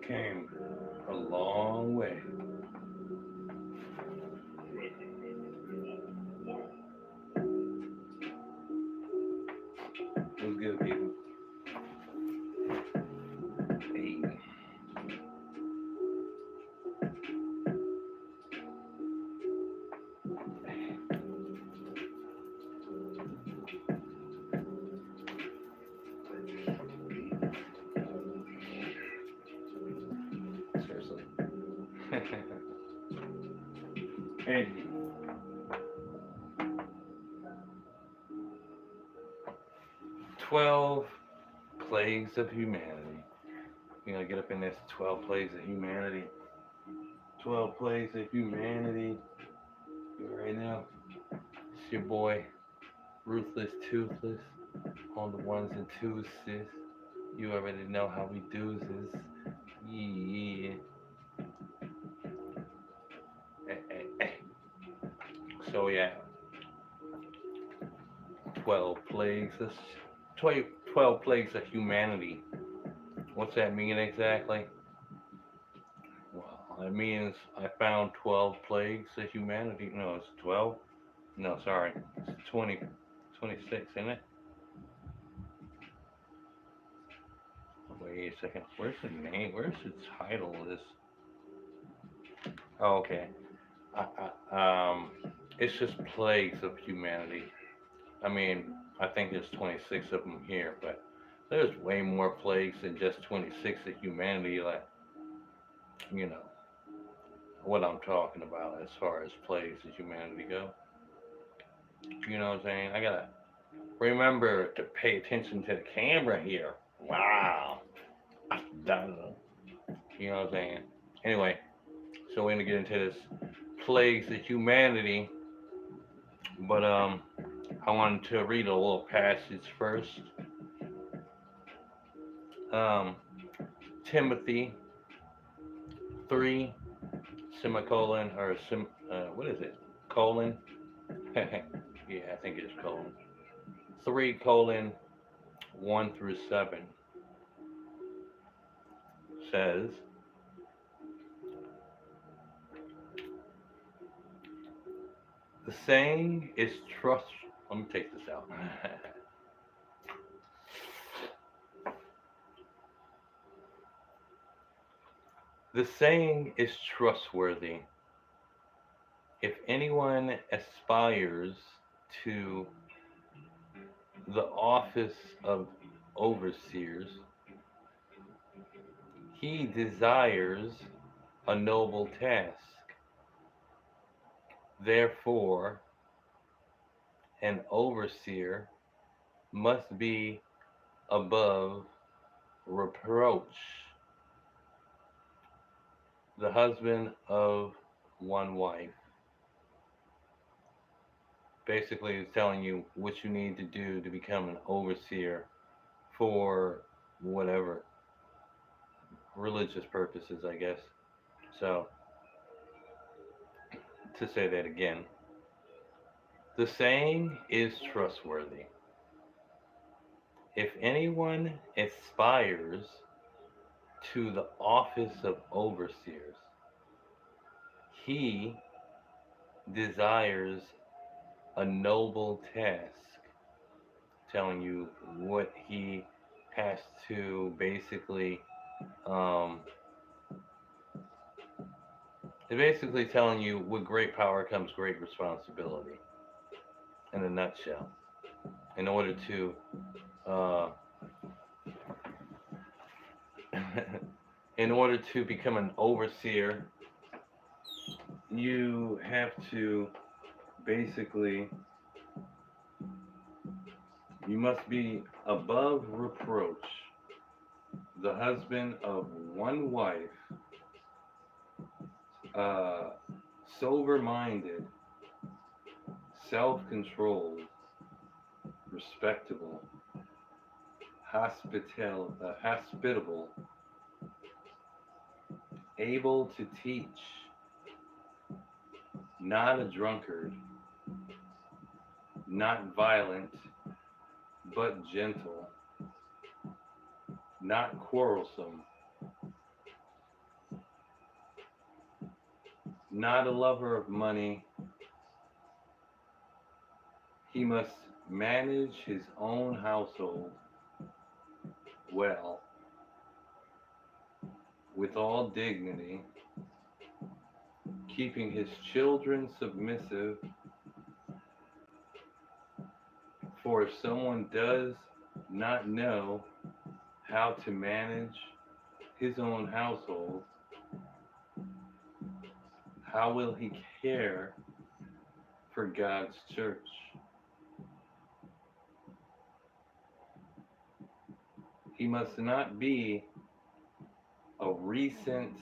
came a long way. It was good, people. Hey. Seriously. Hey. 12 plagues of humanity. You gotta get up in this 12 plagues of humanity. 12 plagues of humanity. Right now, it's your boy, Ruthless Toothless, on the ones and twos, sis. You already know how we do this. Yeah. Eh, eh, eh. So yeah, 12 plagues. 12 plagues of humanity. What's that mean exactly? Well, it means I found 12 plagues of humanity. No, it's 12. No, sorry. It's 20, 26, isn't it? Wait a second. Where's the name? Where's the title of this? Oh, okay. It's just plagues of humanity. I mean, I think there's 26 of them here, but there's way more plagues than just 26 of humanity. Like, you know, what I'm talking about as far as plagues of humanity go. You know what I'm saying? I gotta remember to pay attention to the camera here. Wow. Duh. You know what I'm saying? Anyway, so we're gonna get into this plagues of humanity, but I wanted to read a little passage first. Um, Timothy 3 semicolon or what is it? Colon. Yeah, I think it's colon. 3 colon 1 through 7 says, the saying is trust. Let me take this out. The saying is trustworthy. If anyone aspires to the office of overseers, he desires a noble task. Therefore, an overseer must be above reproach, the husband of one wife. Basically, it's telling you what you need to do to become an overseer for whatever religious purposes, I guess. So, to say that again, the saying is trustworthy. If anyone aspires to the office of overseers, he desires a noble task, telling you what he has to basically, um, it's basically telling you with great power comes great responsibility, in a nutshell. In order to, uh, in order to become an overseer, you have to basically, you must be above reproach, the husband of one wife, uh, sober minded, self controlled, respectable, hospitable, able to teach, not a drunkard, not violent, but gentle, not quarrelsome, not a lover of money. He must manage his own household well, with all dignity, keeping his children submissive. For if someone does not know how to manage his own household, how will he care for God's church? He must not be a recent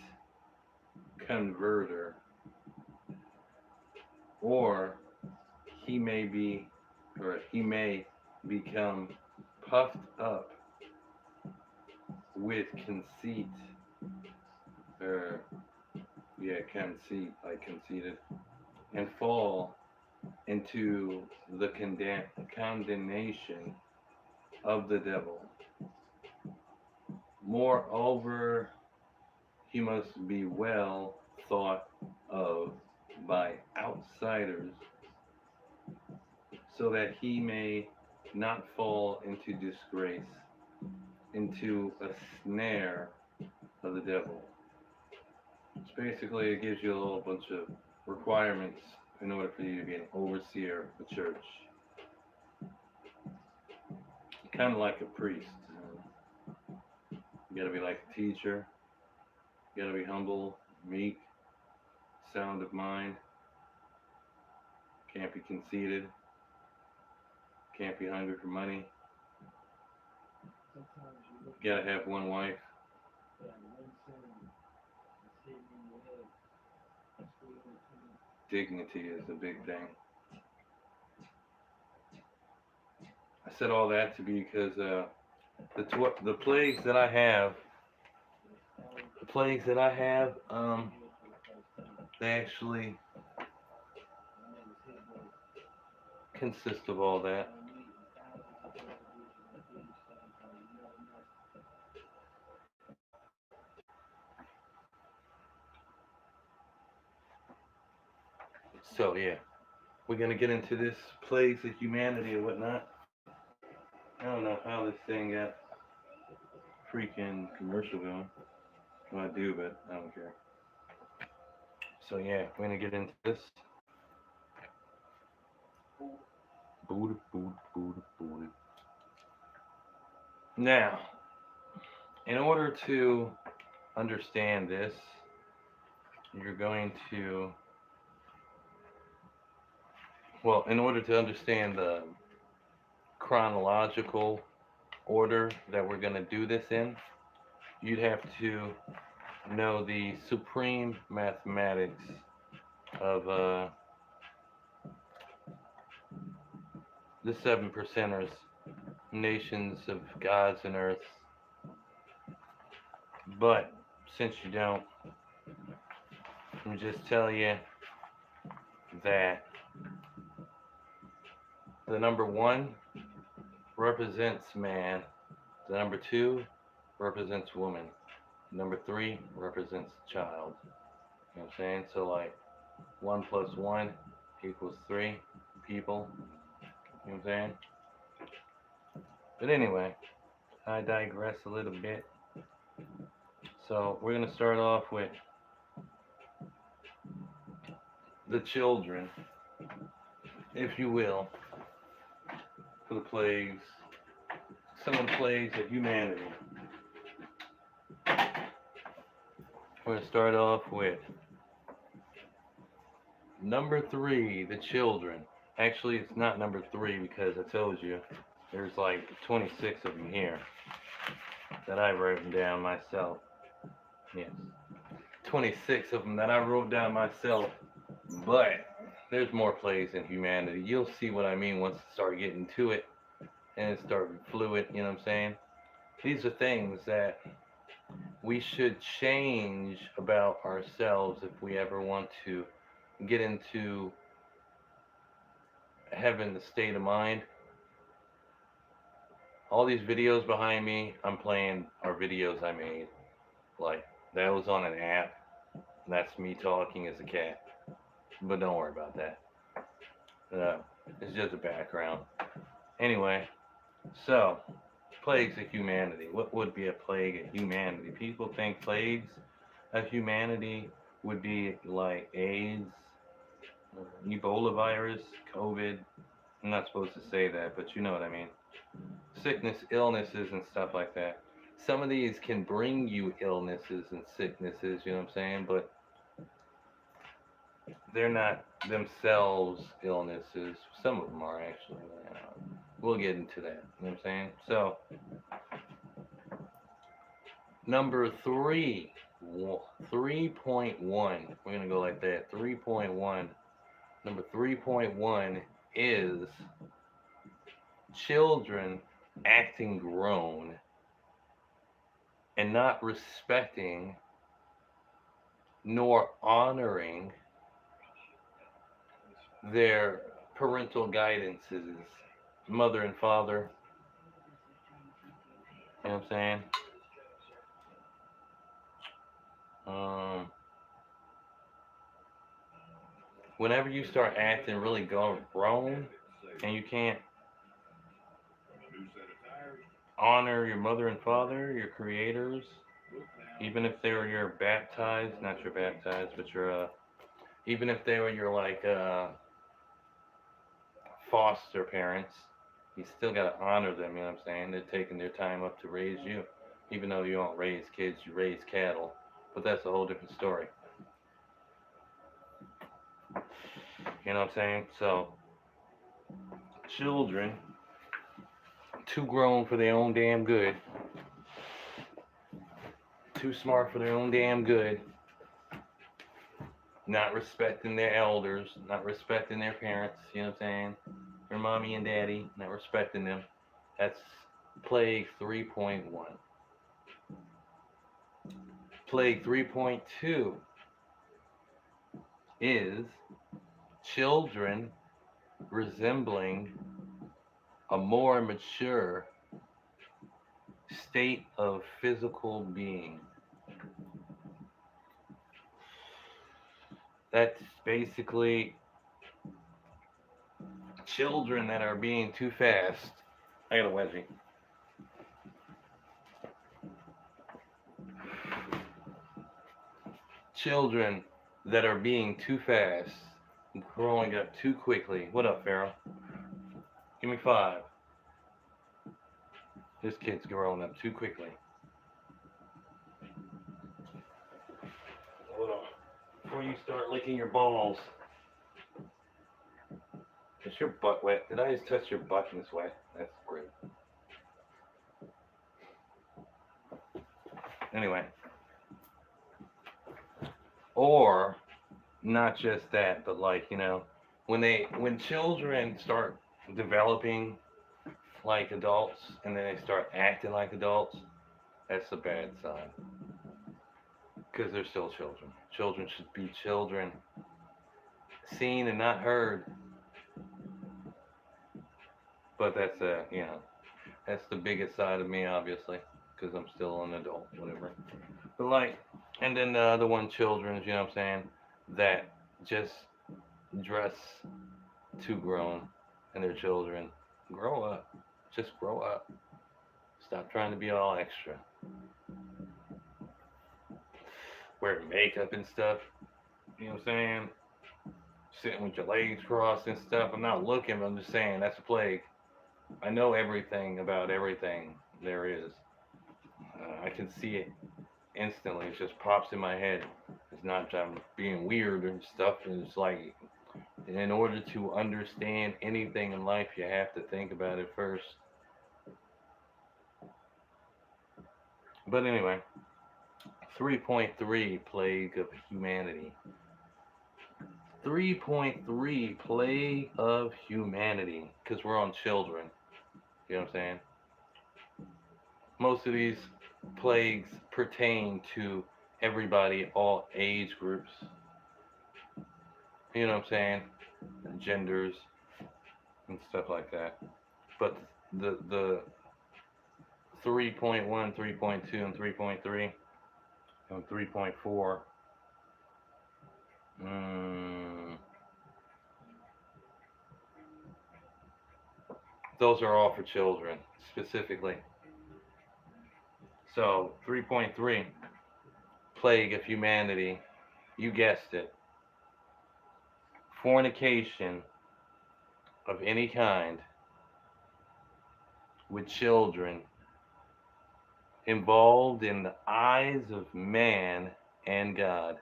converter, or he may be, or he may become puffed up with conceit, or conceit, like conceited, and fall into the condemnation of the devil. Moreover, he must be well thought of by outsiders, so that he may not fall into disgrace, into a snare of the devil. It's basically, it gives you a little bunch of requirements in order for you to be an overseer of the church. Kind of like a priest. You gotta be like a teacher. You gotta be humble, meek, sound of mind. Can't be conceited. Can't be hungry for money. You gotta have one wife. Dignity is a big thing. I said all that to be because the plagues that I have, they actually consist of all that. So yeah, we're gonna get into this plagues of humanity and whatnot. I don't know how this thing got freaking commercial going. Well, I do, but I don't care. So yeah, we're gonna get into this. Booty, booty, booty, booty. Now, in order to understand this, you're going to, well, in order to understand the chronological order that we're going to do this in, you'd have to know the supreme mathematics of the seven percenters, nations of gods and earths. But since you don't, let me just tell you that the number one represents man, the number two represents woman, number three represents child. You know what I'm saying? So like 1 plus 1 equals 3 people. You know what I'm saying? But anyway, I digress a little bit. So we're going to start off with the children, if you will, for the plagues, some of the plagues of humanity. We're going to start off with number 3, the children. Actually, it's not number 3 because I told you there's like 26 of them here that I've written down myself. Yes, 26 of them that I wrote down myself. But there's more plagues in humanity. You'll see what I mean once I start getting to it and it start fluid. You know what I'm saying? These are things that we should change about ourselves if we ever want to get into heaven, the state of mind. All these videos behind me, I'm playing are videos I made. Like, that was on an app That's me talking as a cat. But don't worry about that. Uh, it's just a background. Anyway, so plagues of humanity. What would be a plague of humanity? People think plagues of humanity would be like AIDS, Ebola virus, COVID. I'm not supposed to say that, but you know what I mean. Sickness, illnesses, and stuff like that. Some of these can bring you illnesses and sicknesses, you know what I'm saying? But they're not themselves illnesses. Some of them are actually. We'll get into that, you know what I'm saying? So, number 3.1. We're going to go like that. 3.1. Number 3.1 is children acting grown and not respecting nor honoring their parental guidances, mother and father. You know what I'm saying? Um, Whenever you start acting really grown and you can't honor your mother and father, your creators, even if they were your baptized, not your baptized, but your, even if they were your like foster parents, you still got to honor them, you know what I'm saying? They're taking their time up to raise you. Even though you don't raise kids, you raise cattle. But that's a whole different story. You know what I'm saying? So, children, too grown for their own damn good, too smart for their own damn good, not respecting their elders, not respecting their parents, you know what I'm saying? Their mommy and daddy, not respecting them. That's plague 3.1. Plague 3.2 is children resembling a more mature state of physical being. That's basically children that are being too fast. I got a wedgie. Children that are being too fast, growing up too quickly. What up, Pharaoh? Give me 5. This kid's growing up too quickly. Hold on. Before you start licking your balls. Is your butt wet? Did I just touch your butt in this way? That's great. Anyway. Or not just that, but like, you know, when children start developing like adults and then they start acting like adults, that's a bad sign. Because they're still children. Children should be children, seen and not heard. But that's that's the biggest side of me, obviously, because I'm still an adult, whatever. But like, and then the other one, children, you know what I'm saying, that just dress too grown, and they're children. Grow up. Just grow up. Stop trying to be all extra. Wear makeup and stuff. You know what I'm saying? Sitting with your legs crossed and stuff. I'm not looking, but I'm just saying that's a plague. I know everything about everything there is. I can see it instantly. It just pops in my head. It's not I'm being weird and stuff. It's like, in order to understand anything in life, you have to think about it first. But anyway, 3.3 Plague of Humanity. 3.3 Plague of Humanity. Because we're on children. You know what I'm saying? Most of these plagues pertain to everybody, all age groups. You know what I'm saying? Genders and stuff like that. But the 3.1, 3.2, and 3.3 and 3.4 Mm, those are all for children, specifically. So, 3.3, plague of humanity. You guessed it. Fornication of any kind with children involved in the eyes of man and God.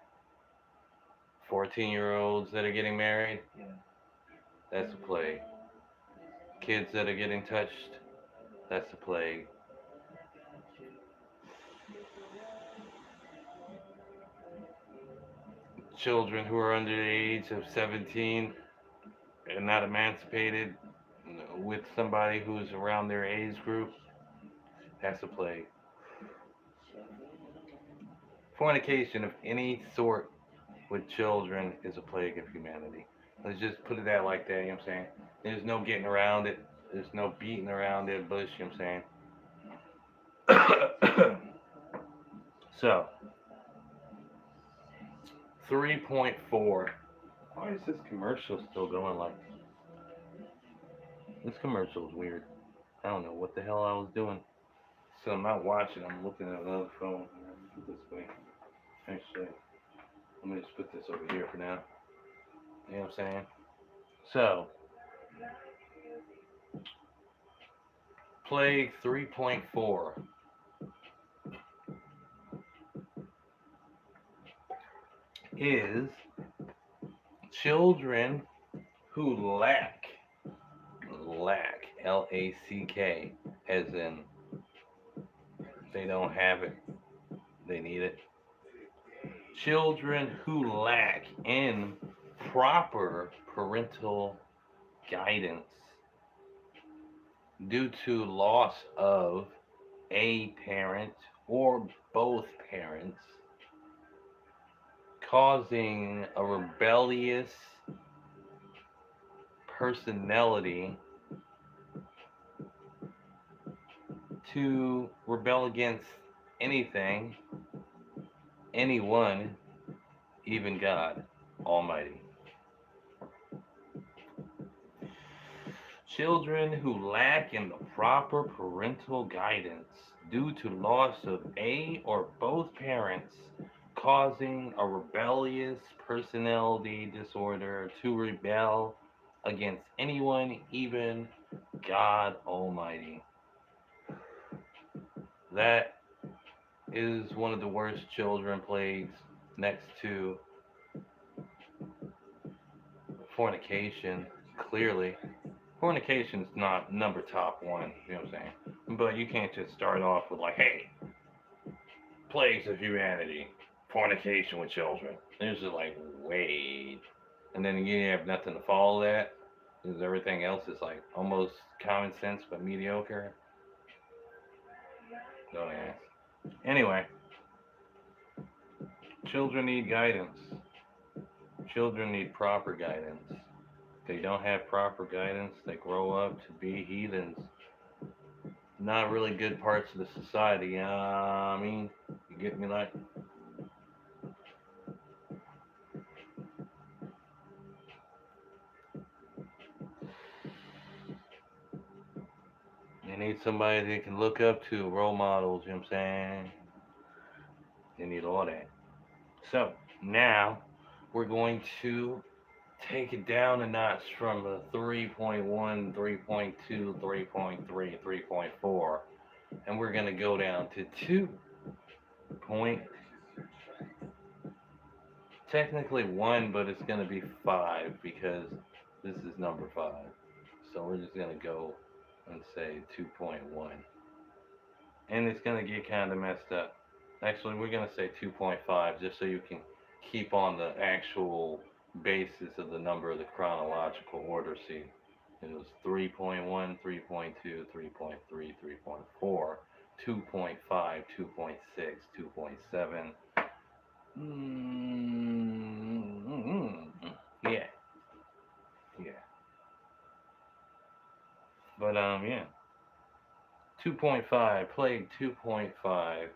14-year-olds that are getting married, that's a plague. Kids that are getting touched, that's a plague. Children who are under the age of 17 and not emancipated with somebody who's around their age group, that's a plague. Fornication of any sort with children is a plague of humanity. Let's just put it out like that, you know what I'm saying? There's no getting around it. There's no beating around that bush, you know what I'm saying? So, 3.4. Why is this commercial still going like this? Commercial is weird. I don't know what the hell I was doing. So I'm not watching, I'm looking at another phone. Put this way. Actually, let me just put this over here for now. You know what I'm saying? So, Plague 3.4 is children who lack, L-A-C-K, as in they don't have it, they need it. Children who lack in proper parental guidance due to loss of a parent or both parents, causing a rebellious personality to rebel against anything, anyone, even God Almighty. Children who lack in the proper parental guidance due to loss of a or both parents, causing a rebellious personality disorder to rebel against anyone, even God Almighty. That is one of the worst children plagues next to fornication, clearly. Fornication's not number top one, you know what I'm saying? But you can't just start off with like, hey, plagues of humanity, fornication with children. There's just like, wait. And then you have nothing to follow that. Because everything else is like almost common sense but mediocre. Don't ask. Anyway, children need guidance. Children need proper guidance. If they don't have proper guidance, they grow up to be heathens. Not really good parts of the society. I mean, you get me like. They need somebody they can look up to, role models, you know what I'm saying? They need all that. So, now we're going to take it down a notch from the 3.1, 3.2, 3.3, 3.4, and we're going to go down to 2 point, technically 1, but it's going to be 5 because this is number 5. So we're just going to go and say 2.1. And it's going to get kind of messed up. Actually, we're going to say 2.5 just so you can keep on the actual basis of the number of the chronological order. See, it was 3.1, 3.2, 3.3, 3.4, 2.5, 2.6, 2.7. Yeah, yeah. But, yeah. 2.5, Plague 2.5.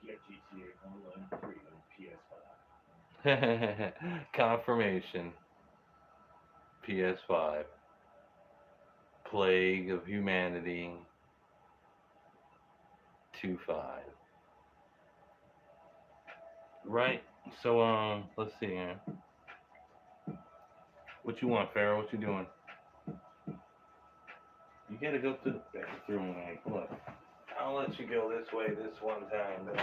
Get GTA Online free on PS5. Confirmation. PS5. Plague of Humanity 2.5. Right. So let's see here. What you want, Pharaoh? What you doing? You gotta go to the bathroom. Like, look, I'll let you go this way this one time, but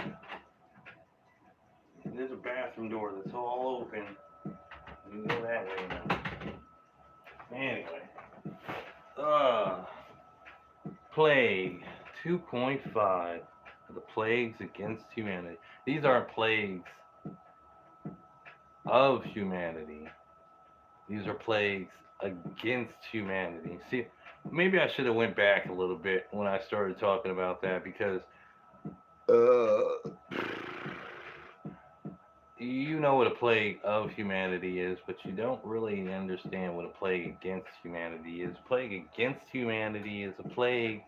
there's a bathroom door that's all open. You can go that way now. Anyway, uh, plague 2.5. The plagues against humanity. These aren't plagues of humanity. These are plagues against humanity. See, maybe I should have went back a little bit when I started talking about that because uh, you know what a plague of humanity is, but you don't really understand what a plague against humanity is. Plague against humanity is a plague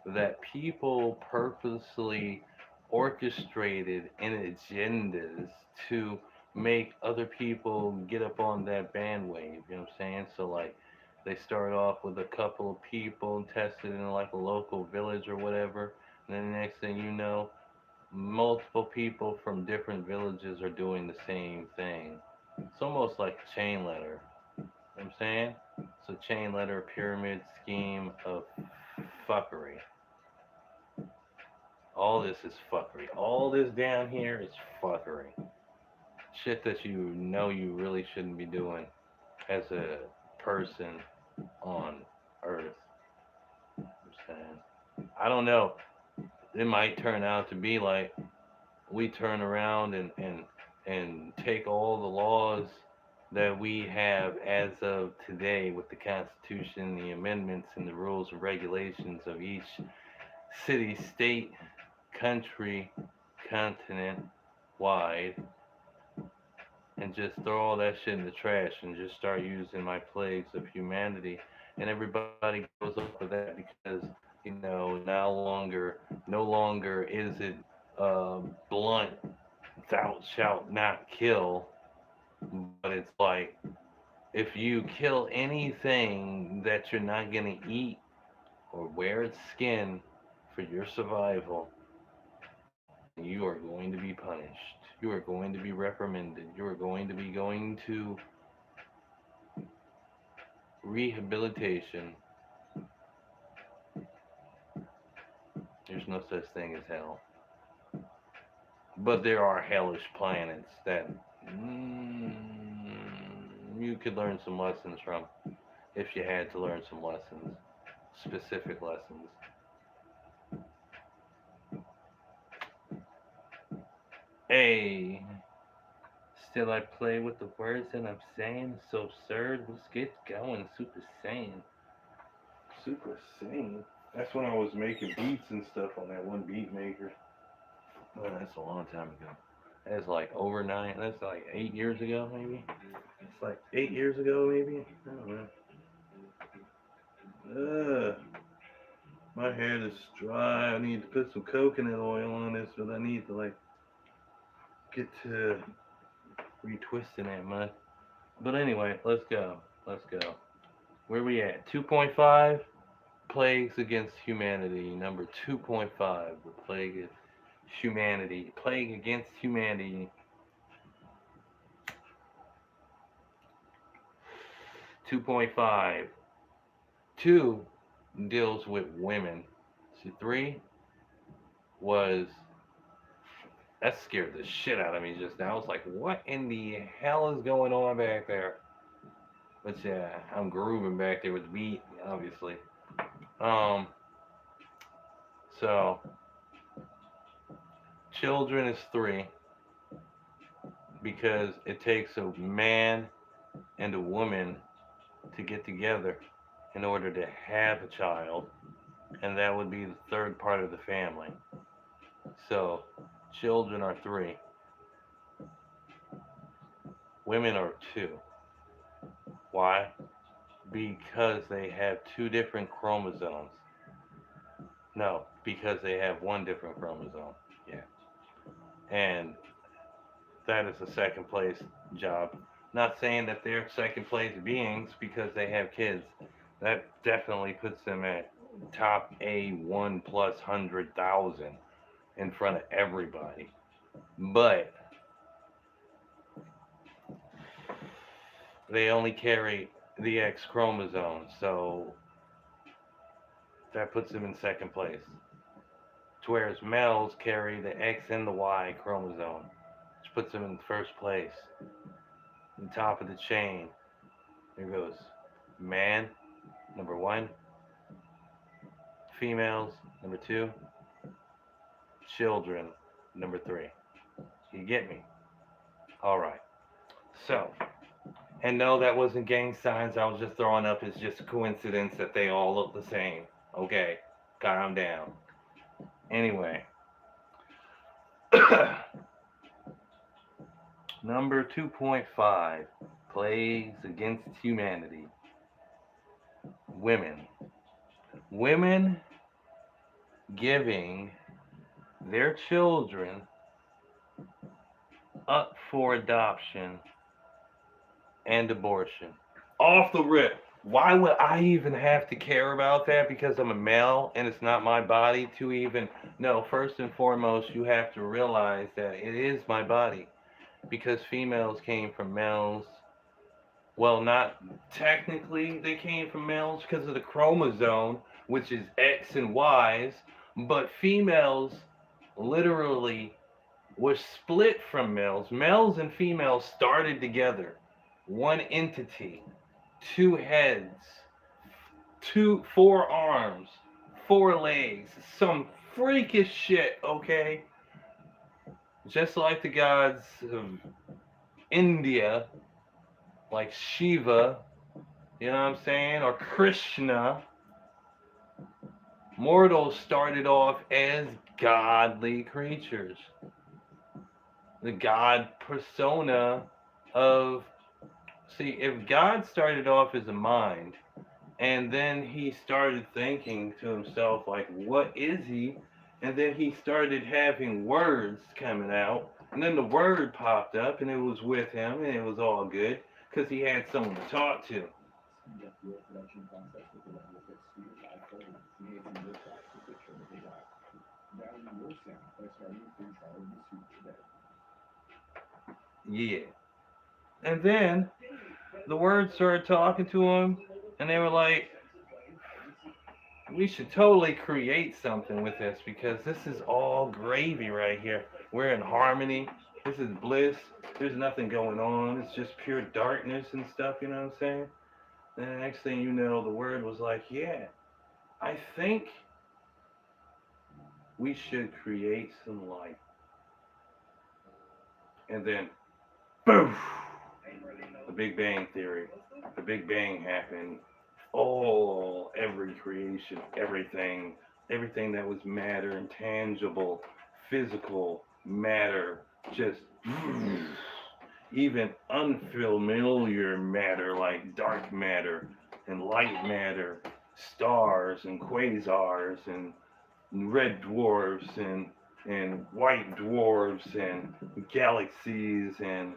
that people purposely orchestrated in agendas to make other people get up on that bandwave. You know what I'm saying? So, like, they start off with a couple of people tested in like a local village or whatever, and then the next thing you know, multiple people from different villages are doing the same thing. It's almost like a chain letter. You know what I'm saying? It's a chain letter pyramid scheme of fuckery. All this is fuckery. All this down here is fuckery. Shit that you know you really shouldn't be doing as a person on Earth. You know what I'm saying? I don't know. It might turn out to be like we turn around and take all the laws that we have as of today with the Constitution, the amendments, and the rules and regulations of each city, state, country, continent wide, and just throw all that shit in the trash and just start using my plagues of humanity. And everybody goes up with that because, you know, no longer is it blunt, thou shalt not kill, but it's like if you kill anything that you're not gonna eat or wear its skin for your survival, then you are going to be punished. You are going to be reprimanded. You are going to be going to rehabilitation. There's no such thing as hell. But there are hellish planets that you could learn some lessons from if you had to learn some lessons, specific lessons. Hey, still I play with the words that I'm saying. So absurd. Let's get going. Super Saiyan. Super Saiyan. That's when I was making beats and stuff on that one beat maker. Oh, that's a long time ago. That's like over nine. That's like 8 years ago, maybe. It's like 8 years ago, maybe. I don't know. My head is dry. I need to put some coconut oil on this, but I need to like get to retwisting that mud. But anyway, let's go. Let's go. Where we at? 2.5 plagues against humanity. Number 2.5, the plague of humanity. Plague against humanity. 2.5. 2 deals with women. See, 3 was that scared the shit out of me just now. I was like, what in the hell is going on back there? But yeah, I'm grooving back there with the beat, obviously. Um, so children is 3 because it takes a man and a woman to get together in order to have a child, and that would be the third part of the family. So children are 3, women are 2. Why? Because they have 2 different chromosomes. No, because they have one different chromosome. Yeah. And that is a second place job. Not saying that they're second place beings because they have kids. That definitely puts them at top A1 plus 100,000 in front of everybody. But they only carry the X chromosome, so that puts them in second place. Whereas males carry the X and the Y chromosome, which puts them in first place. On top of the chain, there goes man, number one, females, number two, children, number three. You get me? All right. So, and no, that wasn't gang signs. I was just throwing up. It's just a coincidence that they all look the same. Okay, calm down. Anyway, number 2.5 plays against humanity. Women. Women giving their children up for adoption and abortion. Off the rip. Why would I even have to care about that because I'm a male and it's not my body to even. No, first and foremost, you have to realize that it is my body because females came from males. Well, not technically, they came from males because of the chromosome, which is X and Y's, but females literally were split from males. Males and females started together. One entity, two heads, four arms, four legs, some freakish shit, okay? Just like the gods of India, like Shiva, you know what I'm saying, or Krishna. Mortals started off as godly creatures. The god persona of. See, if God started off as a mind, and then he started thinking to himself, like, what is he? And then he started having words coming out, and then the word popped up, and it was with him, and it was all good, because he had someone to talk to. Yeah. And then the words started talking to him, and they were like, we should totally create something with this because this is all gravy right here. We're in harmony. This is bliss. There's nothing going on. It's just pure darkness and stuff, you know what I'm saying? And the next thing you know, the word was like, yeah, I think we should create some light. And then, boom, the Big Bang Theory. The Big Bang happened. Oh, every creation, everything that was matter, intangible, physical matter, just even unfamiliar matter like dark matter and light matter, stars and quasars and red dwarfs and white dwarfs and galaxies and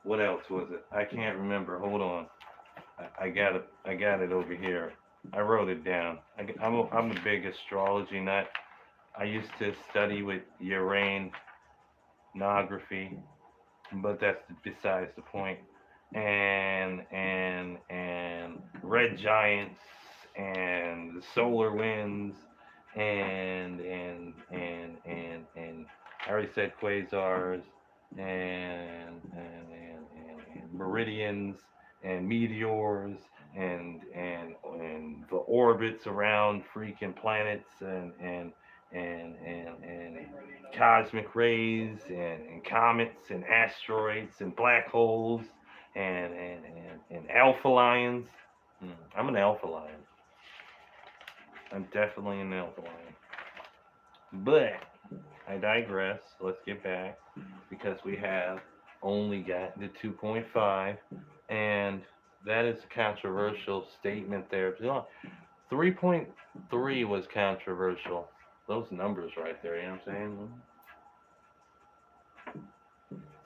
what else was it? I can't remember. Hold on. I got it. I got it over here. I wrote it down. I'm a big astrology nut. I used to study with Uranography, but that's besides the point. And red giants and the solar winds and I already said quasars and meridians and meteors and the orbits around freaking planets and cosmic rays and comets and asteroids and black holes and alpha lions. I'm an alpha lion. I'm definitely an alpha lion. But I digress. Let's get back because we have only got the 2.5, and that is a controversial statement there. 3.3 was controversial. Those numbers right there, you know what I'm saying?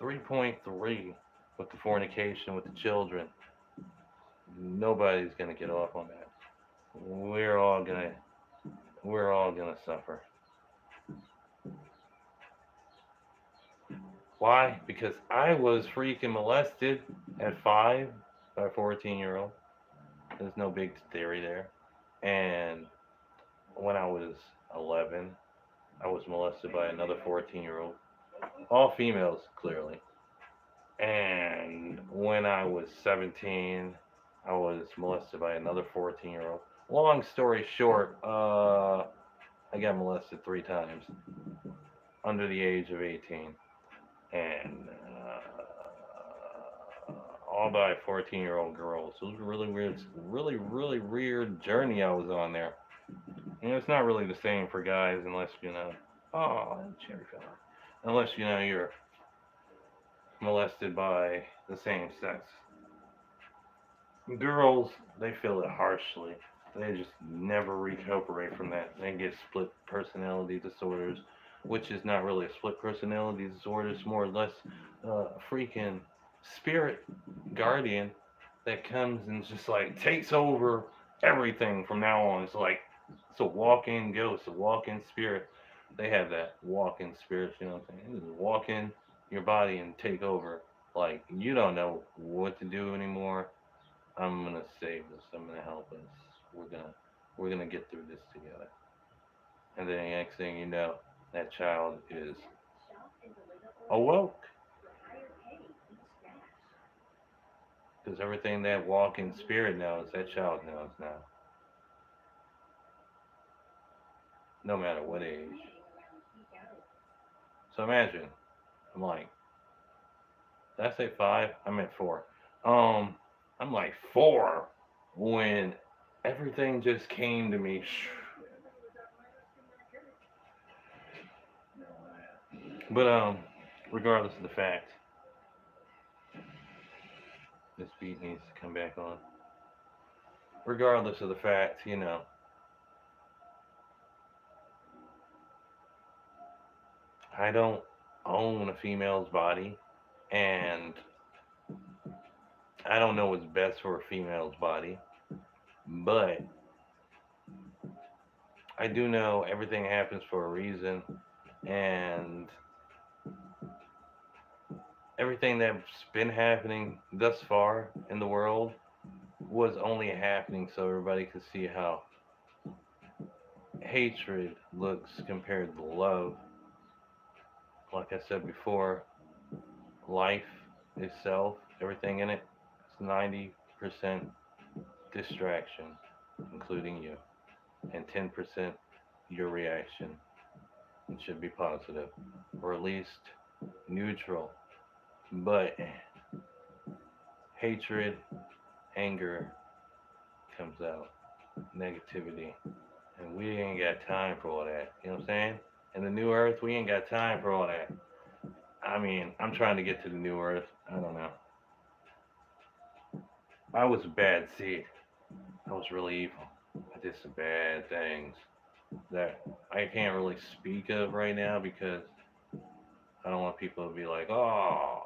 3.3 with the fornication with the children. Nobody's gonna get off on that. We're all gonna we're all gonna suffer. Why? Because I was freaking molested at 5 by a 14-year-old. There's no big theory there. And when I was 11, I was molested by another 14-year-old. All females, clearly. And when I was 17, I was molested by another 14-year-old. Long story short, I got molested 3 times under the age of 18. And all by 14-year-old girls. It was a really weird journey I was on there. And it's not really the same for guys unless oh, cherry fella. Unless you're molested by the same sex. Girls, they feel it harshly. They just never recuperate from that. They get split personality disorders, which is not really a split personality disorder. It's more or less a freaking spirit guardian that comes and just like takes over everything from now on. It's a walk-in ghost, a walk-in spirit. They have that walk-in spirit, you know what I'm saying? Just walk in your body and take over. Like you don't know what to do anymore. I'm gonna save us. I'm gonna help us. We're gonna get through this together. And then the next thing you know, that child is awoke. Because everything that walking spirit knows, that child knows now. No matter what age. So imagine, I'm like, did I say 5? I meant 4. I'm like 4 when everything just came to me. But regardless of the fact, this beat needs to come back on. Regardless of the fact, I don't own a female's body, and I don't know what's best for a female's body, but I do know everything happens for a reason, and everything that's been happening thus far in the world was only happening so everybody could see how hatred looks compared to love. Like I said before, life itself, everything in it, is 90% distraction, including you, and 10% your reaction. It should be positive, or at least neutral. But hatred, anger comes out, negativity, and we ain't got time for all that. You know what I'm saying? In the new earth, we ain't got time for all that. I mean, I'm trying to get to the new earth. I don't know. I was a bad seed. I was really evil. I did some bad things that I can't really speak of right now because I don't want people to be like, oh,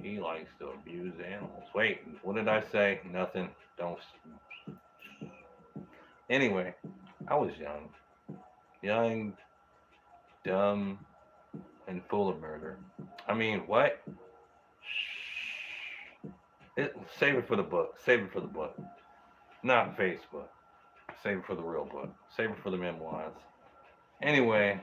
he likes to abuse animals. Wait, what did I say? Nothing. Don't. Anyway, I was young. Young, dumb, and full of murder. I mean, what? Save it for the book. Save it for the book. Not Facebook. Save it for the real book. Save it for the memoirs. Anyway,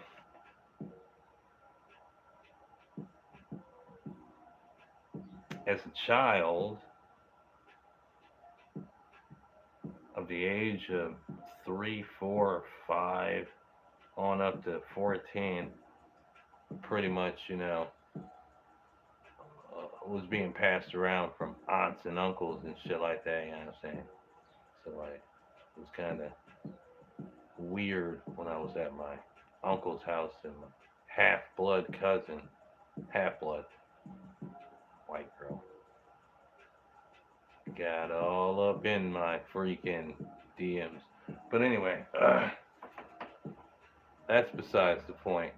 as a child of the age of 3, 4, 5, on up to 14, pretty much, was being passed around from aunts and uncles and shit like that, you know what I'm saying? So, like, it was kind of weird when I was at my uncle's house and my half-blood cousin, half-blood, white girl, got all up in my freaking DMs. But anyway, that's besides the point.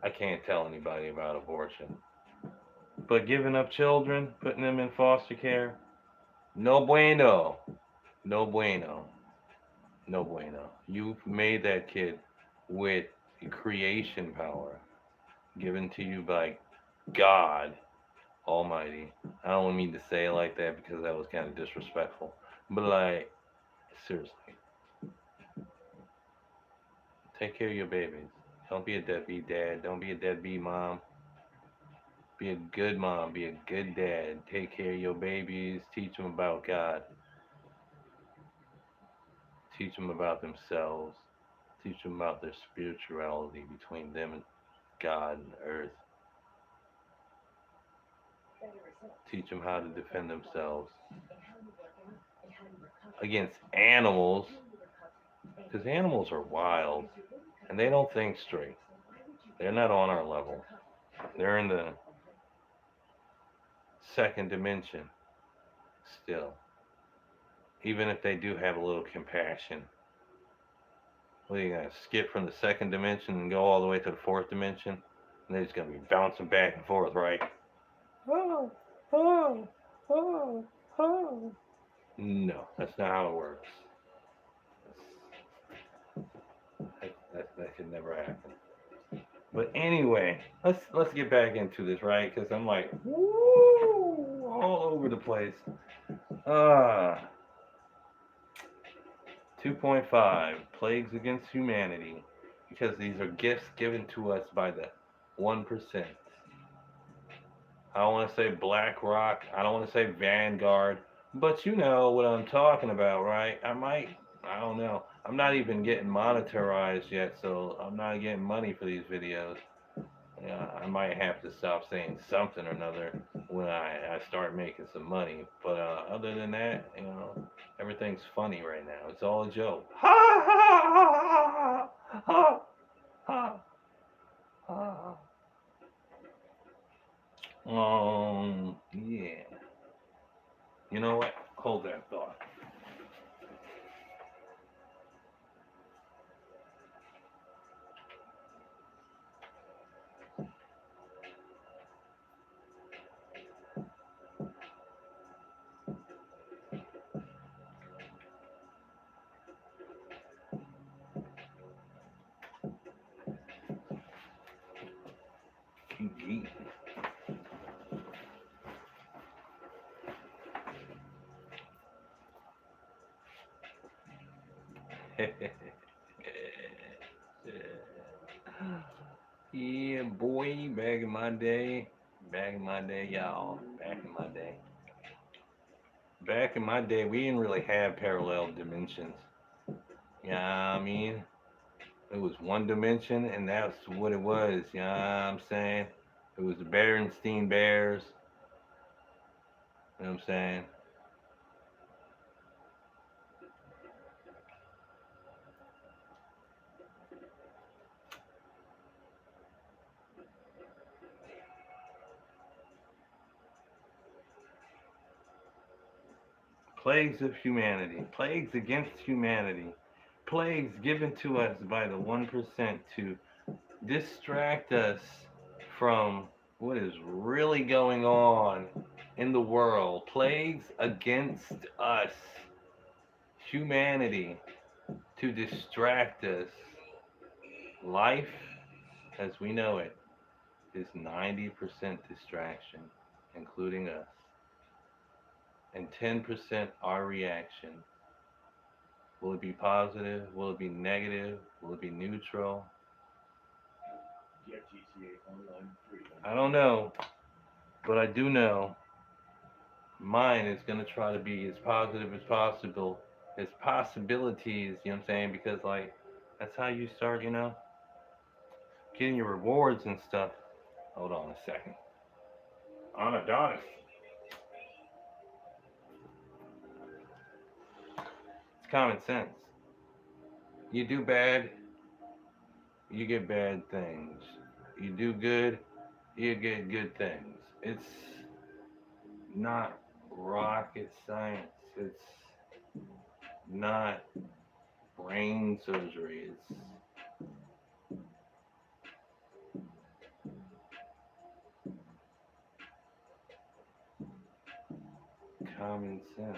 I can't tell anybody about abortion. But giving up children, putting them in foster care, no bueno. No bueno. No bueno. You've made that kid with creation power given to you by God Almighty. I don't mean to say it like that because that was kind of disrespectful. But like, seriously, take care of your babies. Don't be a deadbeat dad. Don't be a deadbeat mom. Be a good mom. Be a good dad. Take care of your babies. Teach them about God. Teach them about themselves. Teach them about their spirituality between them and God and earth. Teach them how to defend themselves against animals. Because animals are wild and they don't think straight. They're not on our level. They're in the second dimension still. Even if they do have a little compassion. What are you gonna skip from the second dimension and go all the way to the fourth dimension? And they're just gonna be bouncing back and forth, right? Oh, oh, oh, oh. No, that's not how it works. That should never happen. But anyway, let's get back into this, right? Because I'm like, woo, all over the place. Ah, 2.5 Plagues Against Humanity, because these are gifts given to us by the 1%. I don't want to say BlackRock, I don't want to say Vanguard, but you know what I'm talking about, right? I don't know. I'm not even getting monetized yet, so I'm not getting money for these videos. Yeah, I might have to stop saying something or another when I start making some money. But other than that, everything's funny right now. It's all a joke. Ha ha ha ha ha ha. Yeah. You know what? Hold that thought. Keep eating. Yeah, boy, back in my day, y'all, back in my day. Back in my day, we didn't really have parallel dimensions. You know what I mean? It was one dimension, and that's what it was. You know what I'm saying? It was the Berenstein Bears. You know what I'm saying? Plagues of humanity. Plagues against humanity. Plagues given to us by the 1% to distract us from what is really going on in the world. Plagues against us, humanity, to distract us. Life, as we know it, is 90% distraction, including us, and 10% our reaction. Will it be positive? Will it be negative? Will it be neutral? I don't know, but I do know mine is going to try to be as positive as possible, as possibilities, you know what I'm saying? Because, like, that's how you start, getting your rewards and stuff. Hold on a second. On Adonis. It's common sense. You do bad, you get bad things. You do good, you get good things. It's not rocket science. It's not brain surgery. common sense.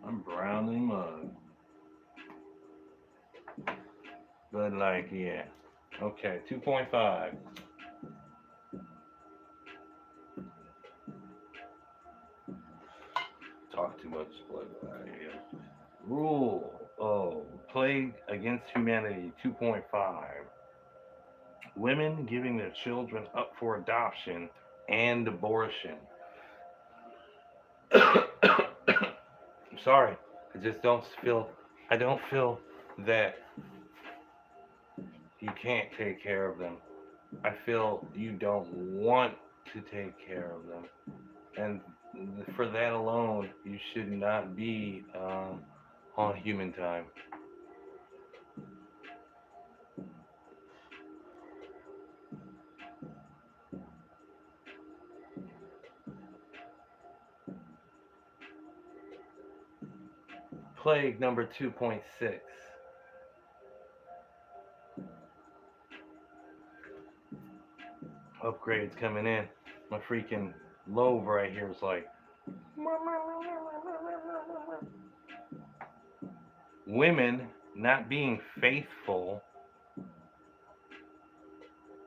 I'm browning mug. But like, yeah. Okay, 2.5. Talk too much. Blood. Yeah. Rule. Oh, Plague Against Humanity 2.5. Women giving their children up for adoption and abortion. I'm sorry. I don't feel that you can't take care of them. I feel you don't want to take care of them. And for that alone, you should not be on human time. Plague number 2.6. Upgrades coming in. My freaking lobe right here is like women not being faithful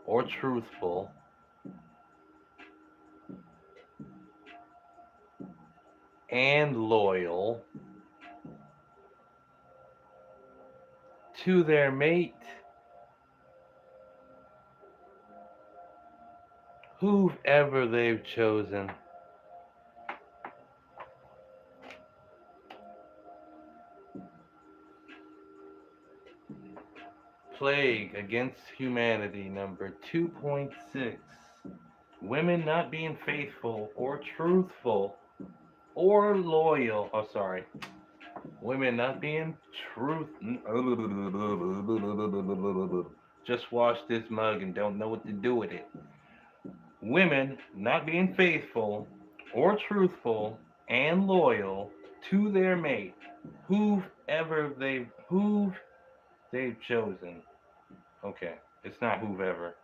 or truthful and loyal to their mate, whoever they've chosen. Plague Against Humanity number 2.6. Women not being faithful or truthful or loyal. Oh, sorry. Women not being truth. Just washed this mug and don't know what to do with it. Women not being faithful or truthful and loyal to their mate, who they've chosen. Okay, it's not whoever,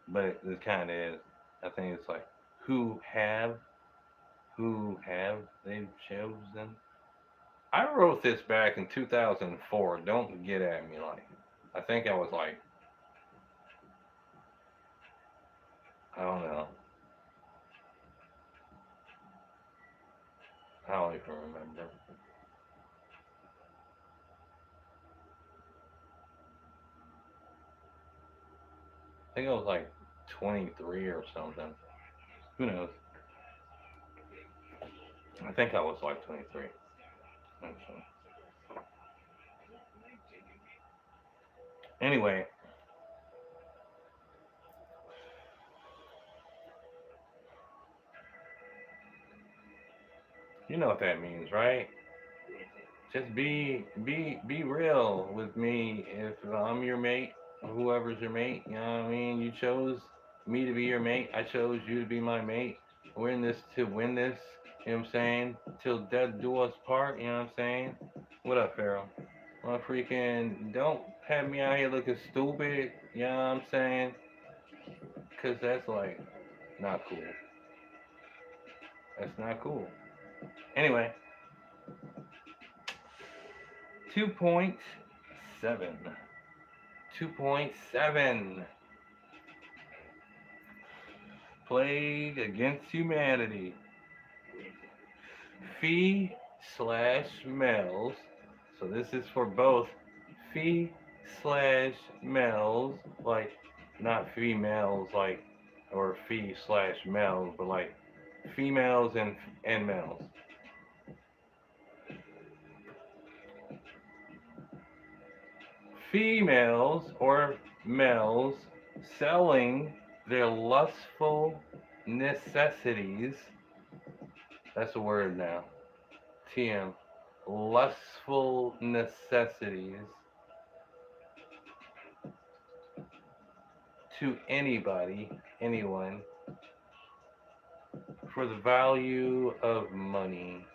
but it kind of is. I think it's like who have they chosen. I wrote this back in 2004. Don't get at me like. I think I was like, I don't know. I don't even remember. I think I was like 23 or something. Who knows? I think I was like 23. Actually. Anyway, you know what that means, right? Just be real with me. If I'm your mate, whoever's your mate, you know what I mean. You chose me to be your mate. I chose you to be my mate. We're in this to win this. You know what I'm saying? Till death do us part. You know what I'm saying? What up, Pharaoh? Well, freaking don't have me out here looking stupid. You know what I'm saying? Cause that's like not cool. That's not cool. Anyway, 2.7. 2.7. Plague Against Humanity. Fee slash males. So this is for both fee slash males, like not females, like or fee slash males, but like females and males. Females or males selling their lustful necessities. That's a word now. TM. lustful necessities to anybody, anyone, for the value of money,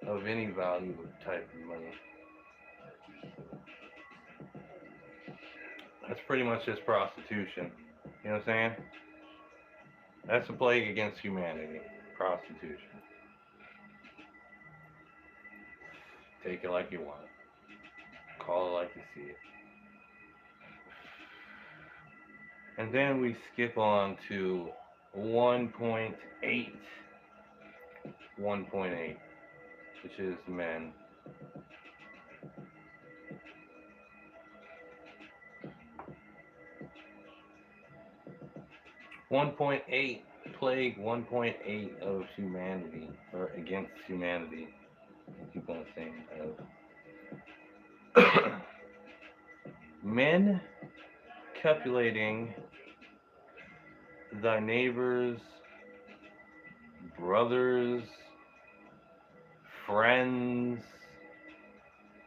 of any value of type of money. That's pretty much just prostitution. You know what I'm saying? That's a plague against humanity. Prostitution. Take it like you want it. Call it like you see it. And then we skip on to 1.8. 1.8, which is men. 1.8, plague 1.8 of humanity, or against humanity. I keep on saying of. Men copulating thy neighbors, brothers, friends,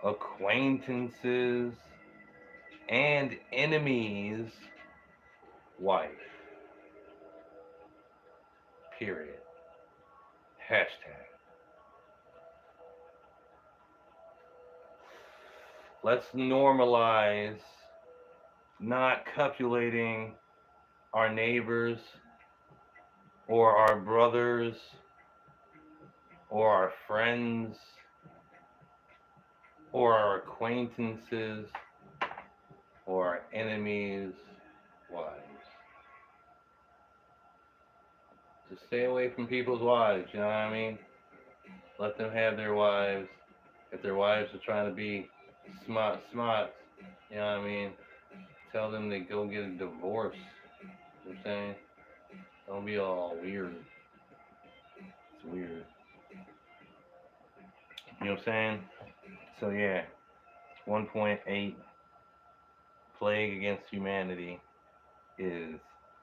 acquaintances, and enemies' wife. Period. Hashtag. Let's normalize not copulating our neighbors or our brothers or our friends or our acquaintances or our enemies' wives. Just stay away from people's wives, you know what I mean? Let them have their wives. If their wives are trying to be smart, you know what I mean? Tell them to go get a divorce. You know what I'm saying? Don't be all weird. It's weird. You know what I'm saying? So yeah, 1.8 plague against humanity is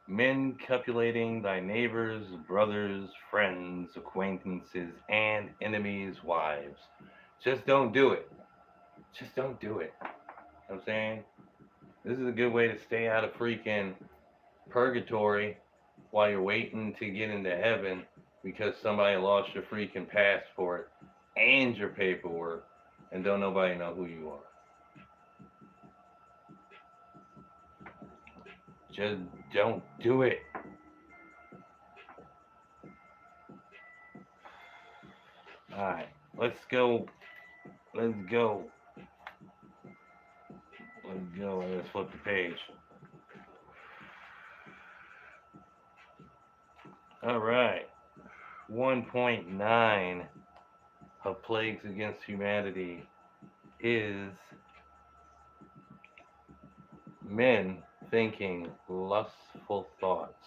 men copulating thy neighbors, brothers, friends, acquaintances, and enemies' wives. Just don't do it. Just don't do it. You know what I'm saying? This is a good way to stay out of freaking purgatory while you're waiting to get into heaven because somebody lost your freaking passport and your paperwork and don't nobody know who you are. Just don't do it. Alright, let's go. Let's go. Let's go. Let's flip the page. Alright. 1.9 of plagues against humanity is men thinking lustful thoughts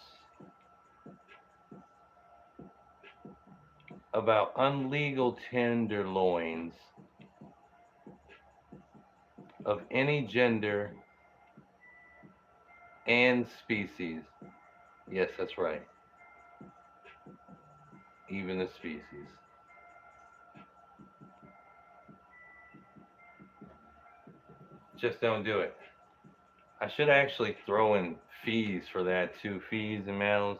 about unlegal tenderloins of any gender and species. Yes, that's right. Even the species. Just don't do it. I should actually throw in fees for that too. Fees and medals.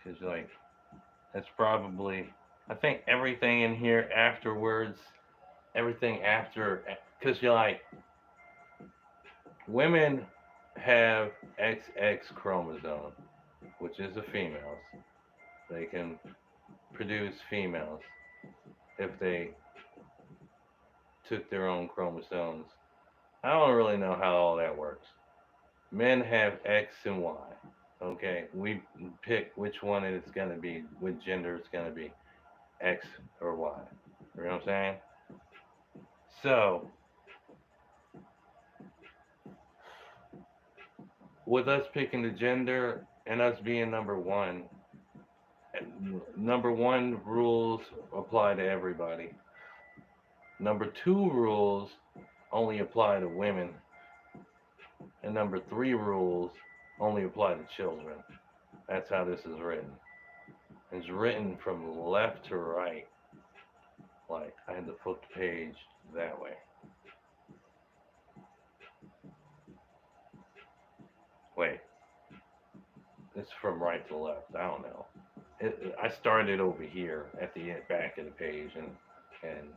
Because, like, that's probably, I think everything in here afterwards, everything after, because you're like, women have XX chromosome, which is a females. They can produce females if they took their own chromosomes. I don't really know how all that works. Men have X and Y. Okay, we pick which one it's gonna be, which gender it's gonna be, X or Y. You know what I'm saying? So, with us picking the gender and us being number one rules apply to everybody. Number two rules only apply to women. And number three rules only apply to children. That's how this is written. It's written from left to right. Like, I had to flip the page that way. Wait, it's from right to left. I don't know. I started over here at the back of the page, and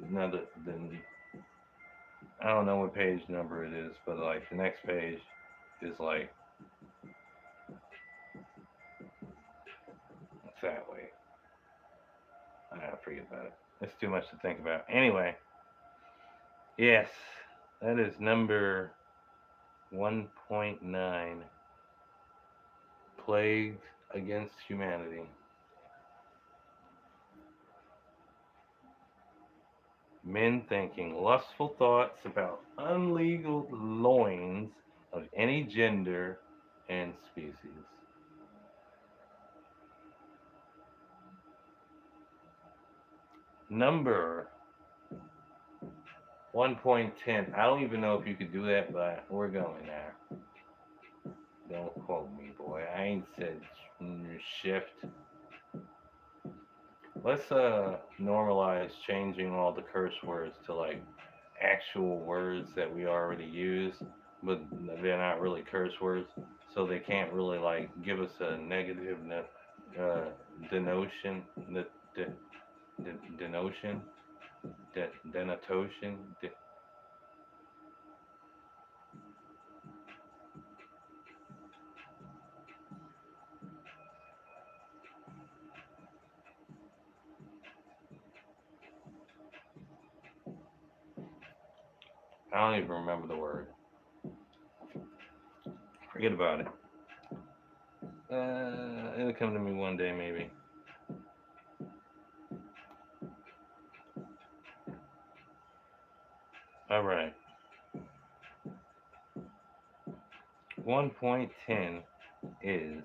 none of the I don't know what page number it is, but like the next page is like it's that way. I forget about it. It's too much to think about. Anyway, yes, that is number 1.9. Plagues against humanity. Men thinking lustful thoughts about unlegal loins of any gender and species. Number 1.10. I don't even know if you could do that, but we're going there. Don't quote me, boy. I ain't said shift. Let's normalize changing all the curse words to like actual words that we already use, but they're not really curse words, so they can't really like give us a negative uh, denotion, denotion, denotation. I don't even remember the word. Forget about it. It'll come to me one day, maybe. All right. 1.10 is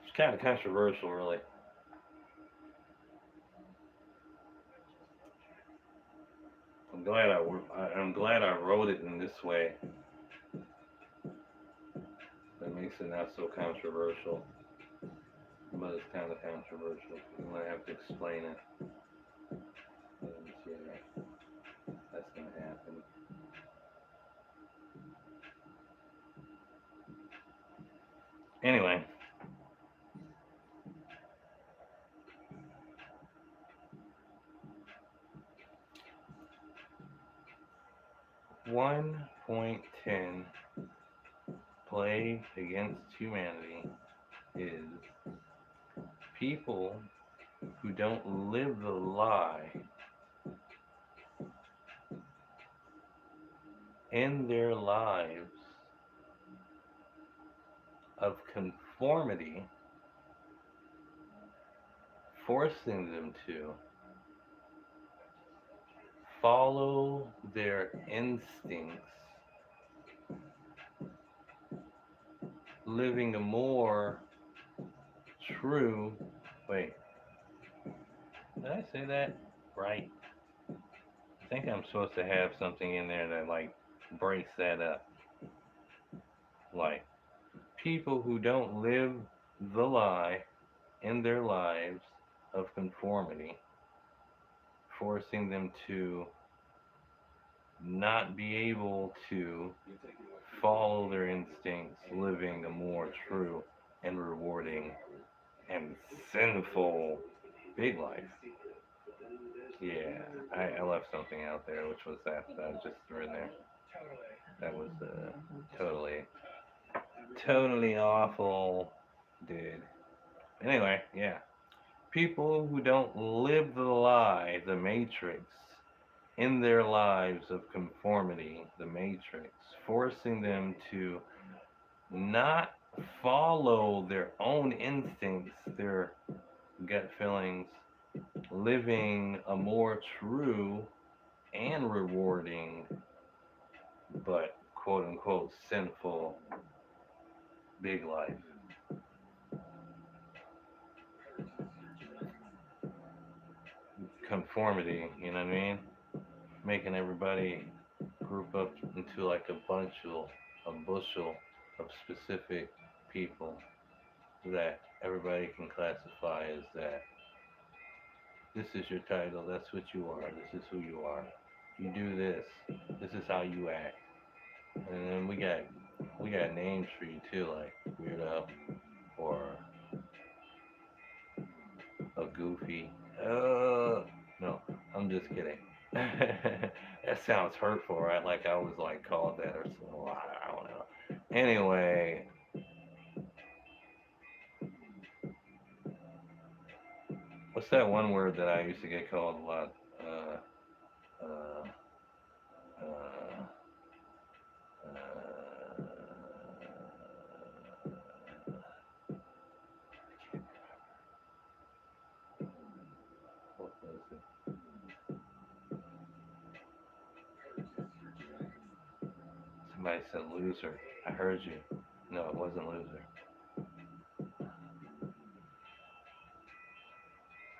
it's kind of controversial, really. I'm glad I wrote it in this way. That makes it not so controversial, but it's kind of controversial. You might have to explain it. Yeah, that's gonna happen. Anyway, 1.10 play against humanity is people who don't live the lie in their lives of conformity, forcing them to follow their instincts, living a more true. Wait, did I say that right? I think I'm supposed to have something in there that like breaks that up. Like people who don't live the lie in their lives of conformity, forcing them to not be able to follow their instincts, living a more true and rewarding and sinful big life. Yeah, I left something out there, which was that I just threw in there. That was totally, totally awful, dude. Anyway, yeah. People who don't live the lie, the matrix, in their lives of conformity, the matrix, forcing them to not follow their own instincts, their gut feelings, living a more true and rewarding, but quote unquote sinful big life. conformity, you know what I mean? Making everybody group up into like a bushel of specific people that everybody can classify as that. This is your title, that's what you are, this is who you are. You do this, this is how you act. And then we got names for you too, like weirdo or a goofy. No, I'm just kidding. That sounds hurtful, right? Like I was like called that or something. I don't know. Anyway, what's that one word that I used to get called a lot? Uh, uh, uh, what was it? Somebody said loser. I heard you. No, it wasn't loser.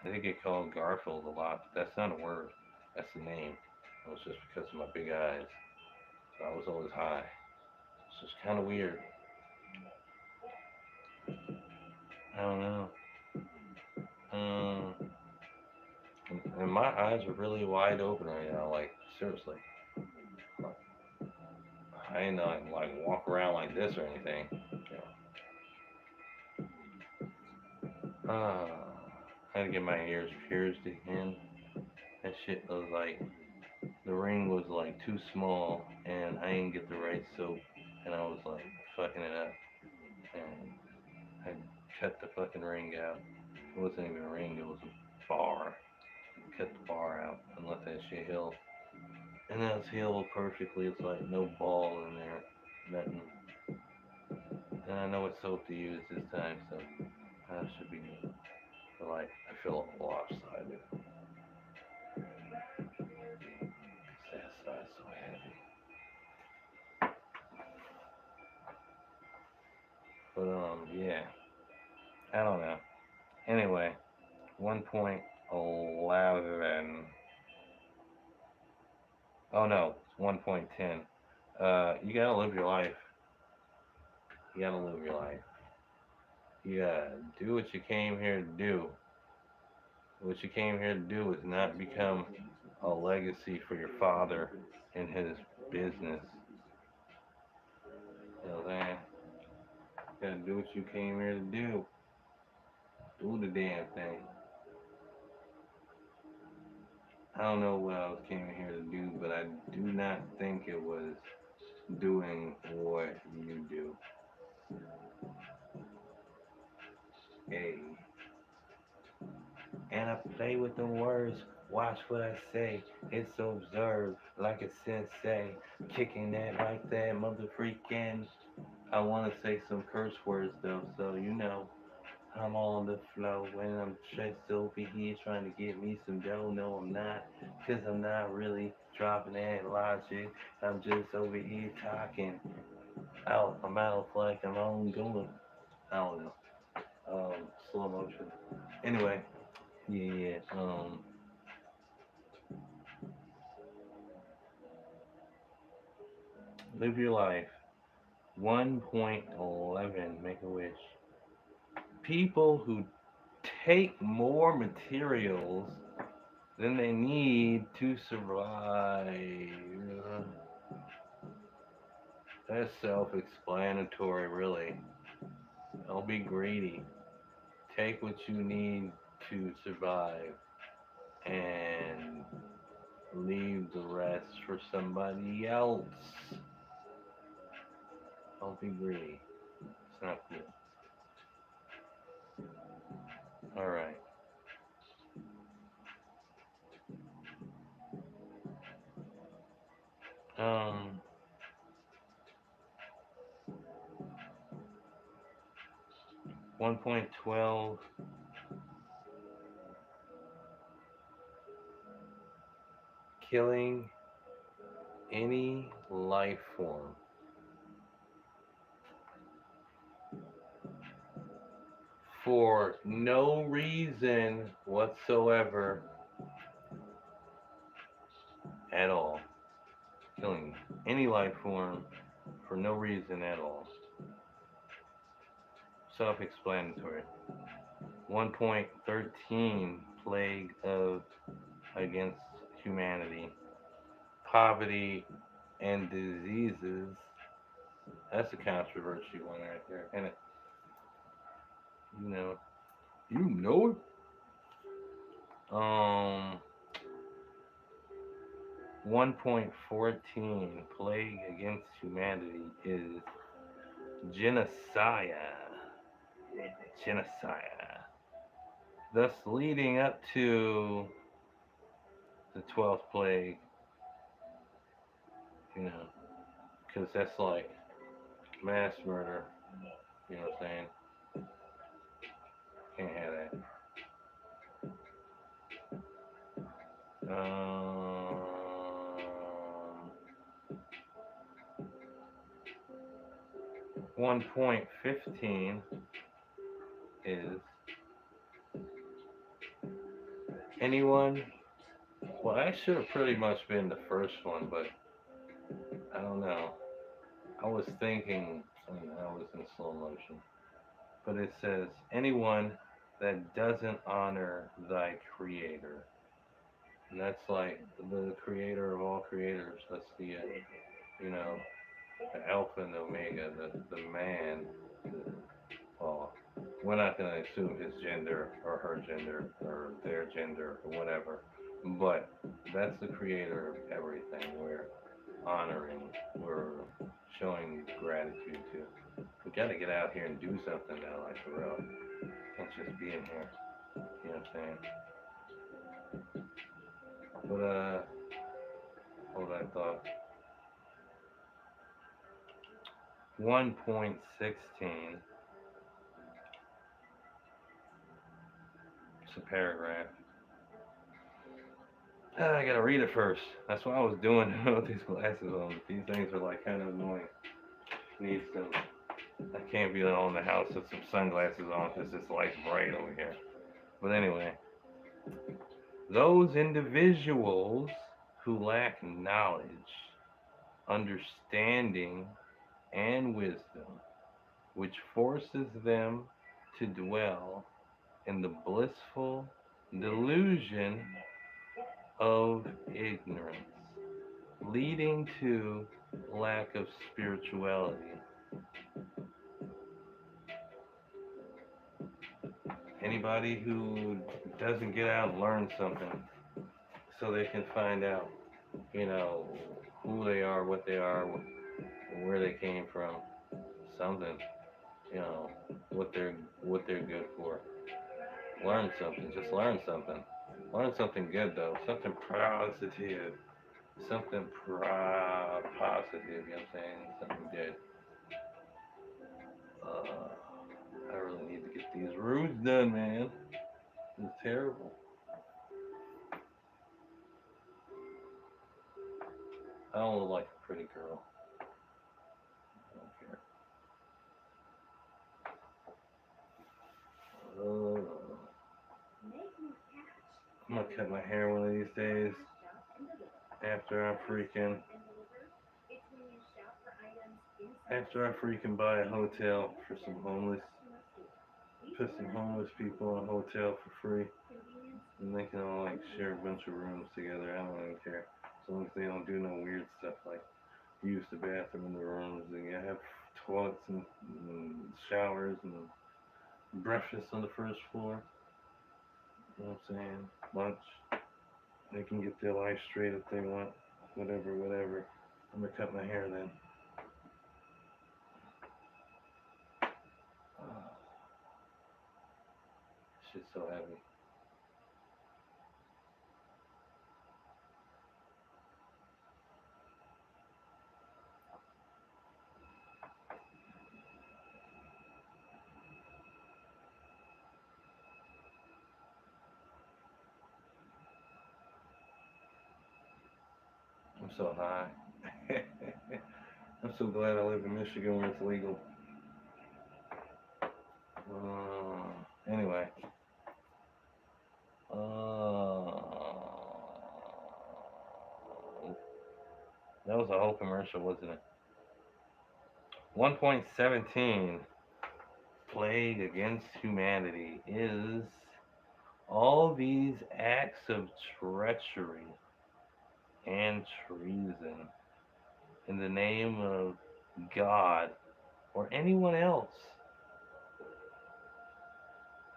I did get called Garfield a lot, but that's not a word. That's the name. It was just because of my big eyes. So I was always high. So it's kind of weird. I don't know. Um, and my eyes are really wide open right now. Like seriously, I ain't like walk around like this or anything. Uh, I had to get my ears pierced again. That shit was like the ring was like too small, and I didn't get the right soap, and I was like fucking it up, and I cut the fucking ring out. It wasn't even a ring; it was a bar. Cut the bar out and let that shit heal. And now it's healed perfectly. It's like no ball in there, nothing. And I know what soap to use this time, so I should be good. But like, I feel lopsided. That side's so heavy. But yeah, I don't know. Anyway, 1.11. Oh no, it's 1.10. You gotta live your life. You gotta live your life. You gotta do what you came here to do. What you came here to do is not become a legacy for your father and his business. You know what I'm saying? You gotta do what you came here to do. Do the damn thing. I don't know what I was came here to do, but I do not think it was doing what you do. Hey. And I play with the words. Watch what I say. It's observed like a sensei. Kicking that like that, mother freaking. I want to say some curse words though, so you know. I'm on the flow when I'm stressed over here trying to get me some dough. No, I'm not, cause I'm not really dropping that logic. I'm just over here talking out my mouth like I'm on going. I don't know. Slow motion. Anyway, yeah. Live your life. 1.11. Make a wish. People who take more materials than they need to survive. That's self explanatory, really. Don't be greedy. Take what you need to survive and leave the rest for somebody else. Don't be greedy. It's not cool. Alright. 1.12. Killing any life form for no reason whatsoever at all. Killing any life form for no reason at all. Self-explanatory. 1.13 plague of against humanity. Poverty and diseases. That's a controversy one right there. And it, you know, you know it. 1.14 plague against humanity is genocide. Genocide. Thus leading up to the 12th plague, you know, because that's like mass murder. You know what I'm saying? Can't have that. 1.15 is anyone. Well, I should have pretty much been the first one, but I don't know. I was thinking, I was in slow motion. But it says, anyone that doesn't honor thy creator. And that's like the creator of all creators. That's the, you know, the Alpha and the Omega, the man. The, well, we're not going to assume his gender or her gender or their gender or whatever. But that's the creator of everything. We're honoring, we're showing gratitude to. We got to get out here and do something now, like for real. Can't just be in here. You know what I'm saying? But hold that thought. 1.16. It's a paragraph. I gotta read it first. That's what I was doing with these glasses on. These things are like kind of annoying. Need some. I can't be alone in the house with some sunglasses on because this light's bright over here. But anyway, those individuals who lack knowledge, understanding, and wisdom, which forces them to dwell in the blissful delusion of ignorance, leading to lack of spirituality. Anybody who doesn't get out and learn something so they can find out, you know, who they are, what they are, where they came from, something, you know, what they're good for. Learn something, just learn something. Learn something good though, something positive. Something positive, you know what I'm saying? Something good. I really need to get these roots done, man. It's terrible. I don't look like a pretty girl. I don't care. I'm gonna cut my hair one of these days after I freaking buy a hotel for some homeless, put some homeless people in a hotel for free, and they can all like share a bunch of rooms together. I don't even care as long as they don't do no weird stuff like use the bathroom in the rooms and you have toilets and showers and breakfast on the first floor. You know what I'm saying? Lunch. They can get their life straight if they want. Whatever, whatever. I'm gonna cut my hair then. Shit's so heavy. I'm so high. I'm so glad I live in Michigan where it's legal. Anyway. That was a whole commercial, wasn't it? 1.17 Plague Against Humanity is all these acts of treachery and treason in the name of God or anyone else.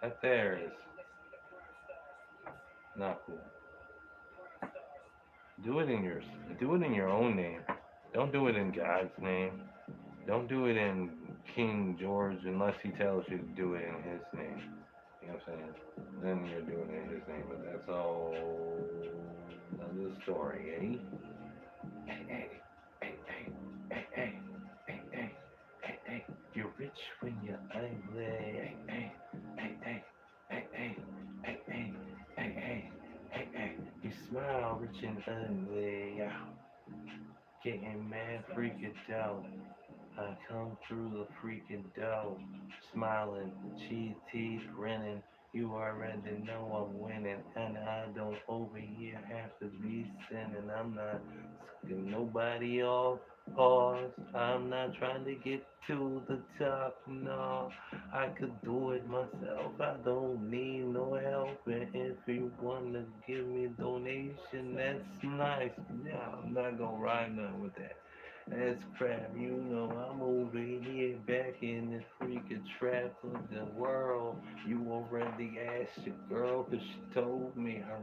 That there is not cool. Do it in your own name. Don't do it in God's name. Don't do it in King George unless he tells you to do it in his name. You know what I'm saying? Then you're doing it in his name, but that's all another story, eh? Hey, hey, hey, hey, hey, hey, hey, hey, hey, hey. You're rich when you're ugly. Hey, hey, hey, hey, hey, hey, hey, hey, hey, hey, hey, hey. You smile rich and ugly. Getting mad, freaking out. I come through the freaking door, smiling, cheese teeth grinning. You already know I'm winning, and I don't over here have to be sinning. I'm not sucking nobody off. Pause. I'm not trying to get to the top. No, I could do it myself. I don't need no help. And if you wanna give me donation, that's nice. Yeah, I'm not gonna ride none with that. That's crap, you know, I'm over here back in the freaking trap of the world. You already asked your girl, 'cause she told me her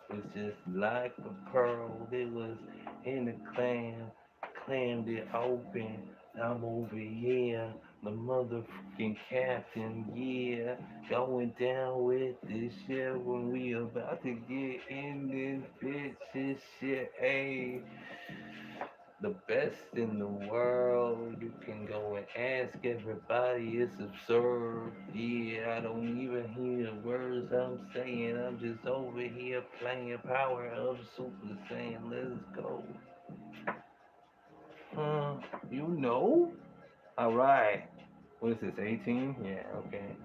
was just like a pearl. It was in the clammed it open. I'm over here, the motherfucking captain, yeah, going down with this shit when we about to get in this bitch and shit, ayy, the best in the world. You can go and ask everybody. It's absurd. Yeah, I don't even hear the words I'm saying. I'm just over here playing Power of Super Saiyan. Let's go. Huh? You know? All right. What is this? 18? Yeah. Okay.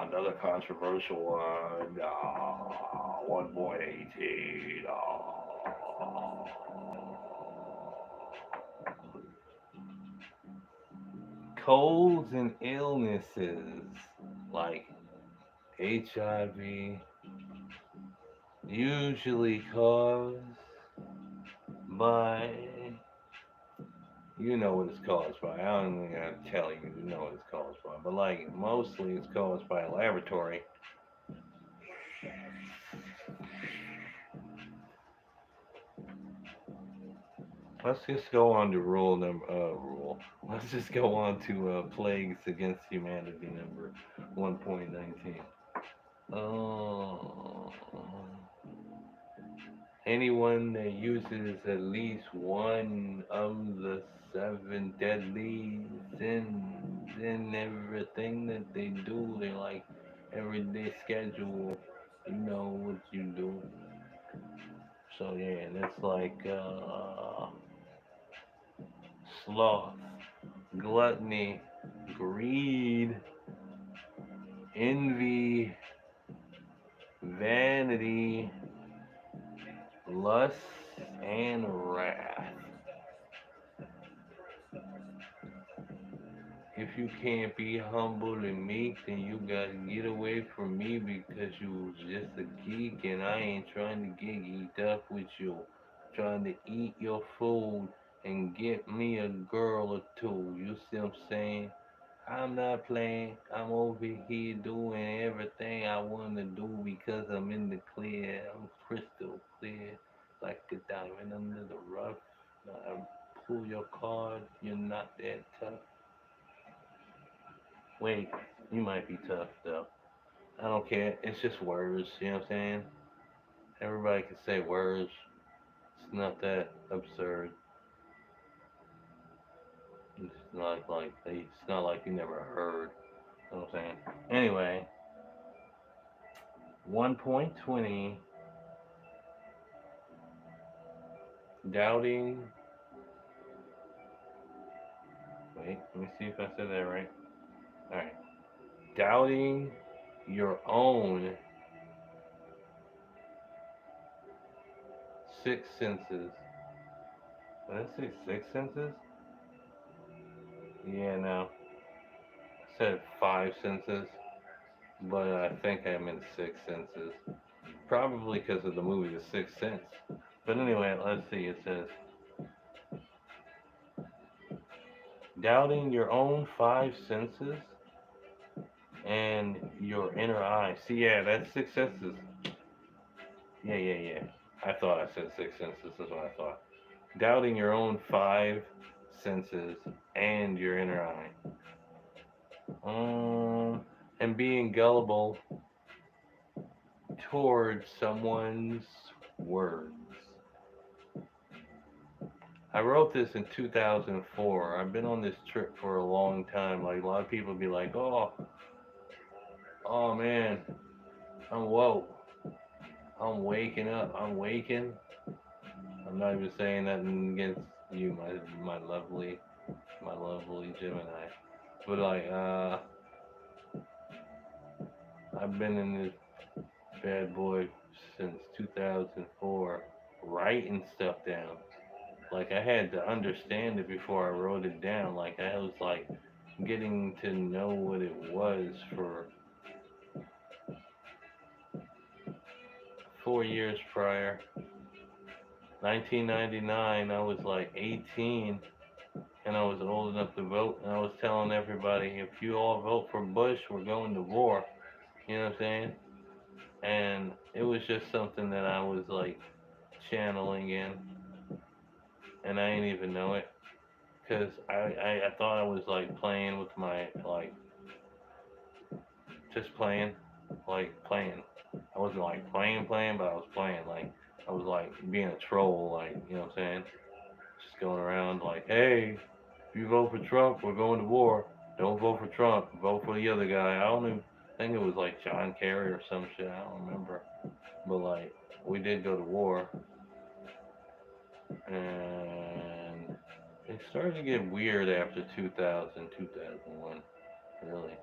Another controversial one. 1.18. Colds and illnesses like HIV usually caused by, you know what it's caused by. I don't even gotta tell you, you know what it's caused by. But like mostly it's caused by a laboratory. Let's just go on to rule. Let's just go on to plagues against humanity number 1.19. Oh, anyone that uses at least one of the seven deadly sins in everything that they do, they like everyday schedule. You know what you do. So yeah, that's like sloth, gluttony, greed, envy, vanity, lust, and wrath. If you can't be humble and meek, then you gotta get away from me because you just a geek and I ain't trying to get geeked up with you. Trying to eat your food and get me a girl or two. You see what I'm saying? I'm not playing. I'm over here doing everything I want to do because I'm in the clear. I'm crystal clear, like a diamond under the rough. I pull your card. You're not that tough. Wait, you might be tough though. I don't care. It's just words. You know what I'm saying? Everybody can say words. It's not that absurd. It's not like you never heard. You know what I'm saying? Anyway, 1.20, doubting. Wait, let me see if I said that right. All right, doubting your own 6 senses. Did I say 6 senses? Yeah, no. I said 5 senses, but I think I meant 6 senses. Probably because of the movie The Sixth Sense. But anyway, let's see. It says, doubting your own 5 senses and your inner eye. See, yeah, that's 6 senses. Yeah. I thought I said 6 senses. That's what I thought. Doubting your own 5 senses and your inner eye. And being gullible towards someone's words. I wrote this in 2004. I've been on this trip for a long time. Like a lot of people be like, oh man, I'm woke. I'm waking up. I'm waking. I'm not even saying that against you, my lovely Gemini. But like, I've been in this bad boy since 2004, writing stuff down. Like I had to understand it before I wrote it down. Like I was like getting to know what it was for 4 years prior. 1999, I was like 18 and I was old enough to vote. And I was telling everybody, if you all vote for Bush, we're going to war. You know what I'm saying? And it was just something that I was like channeling in, and I didn't even know it. Because I thought I was like playing with my, like, just playing, like playing. I wasn't like playing, but I was playing. Like, I was like being a troll, like, you know what I'm saying? Just going around like, hey, if you vote for Trump, we're going to war. Don't vote for Trump. Vote for the other guy. I don't even think it was like John Kerry or some shit. I don't remember. But like, we did go to war, and it started to get weird after 2000, 2001. Really,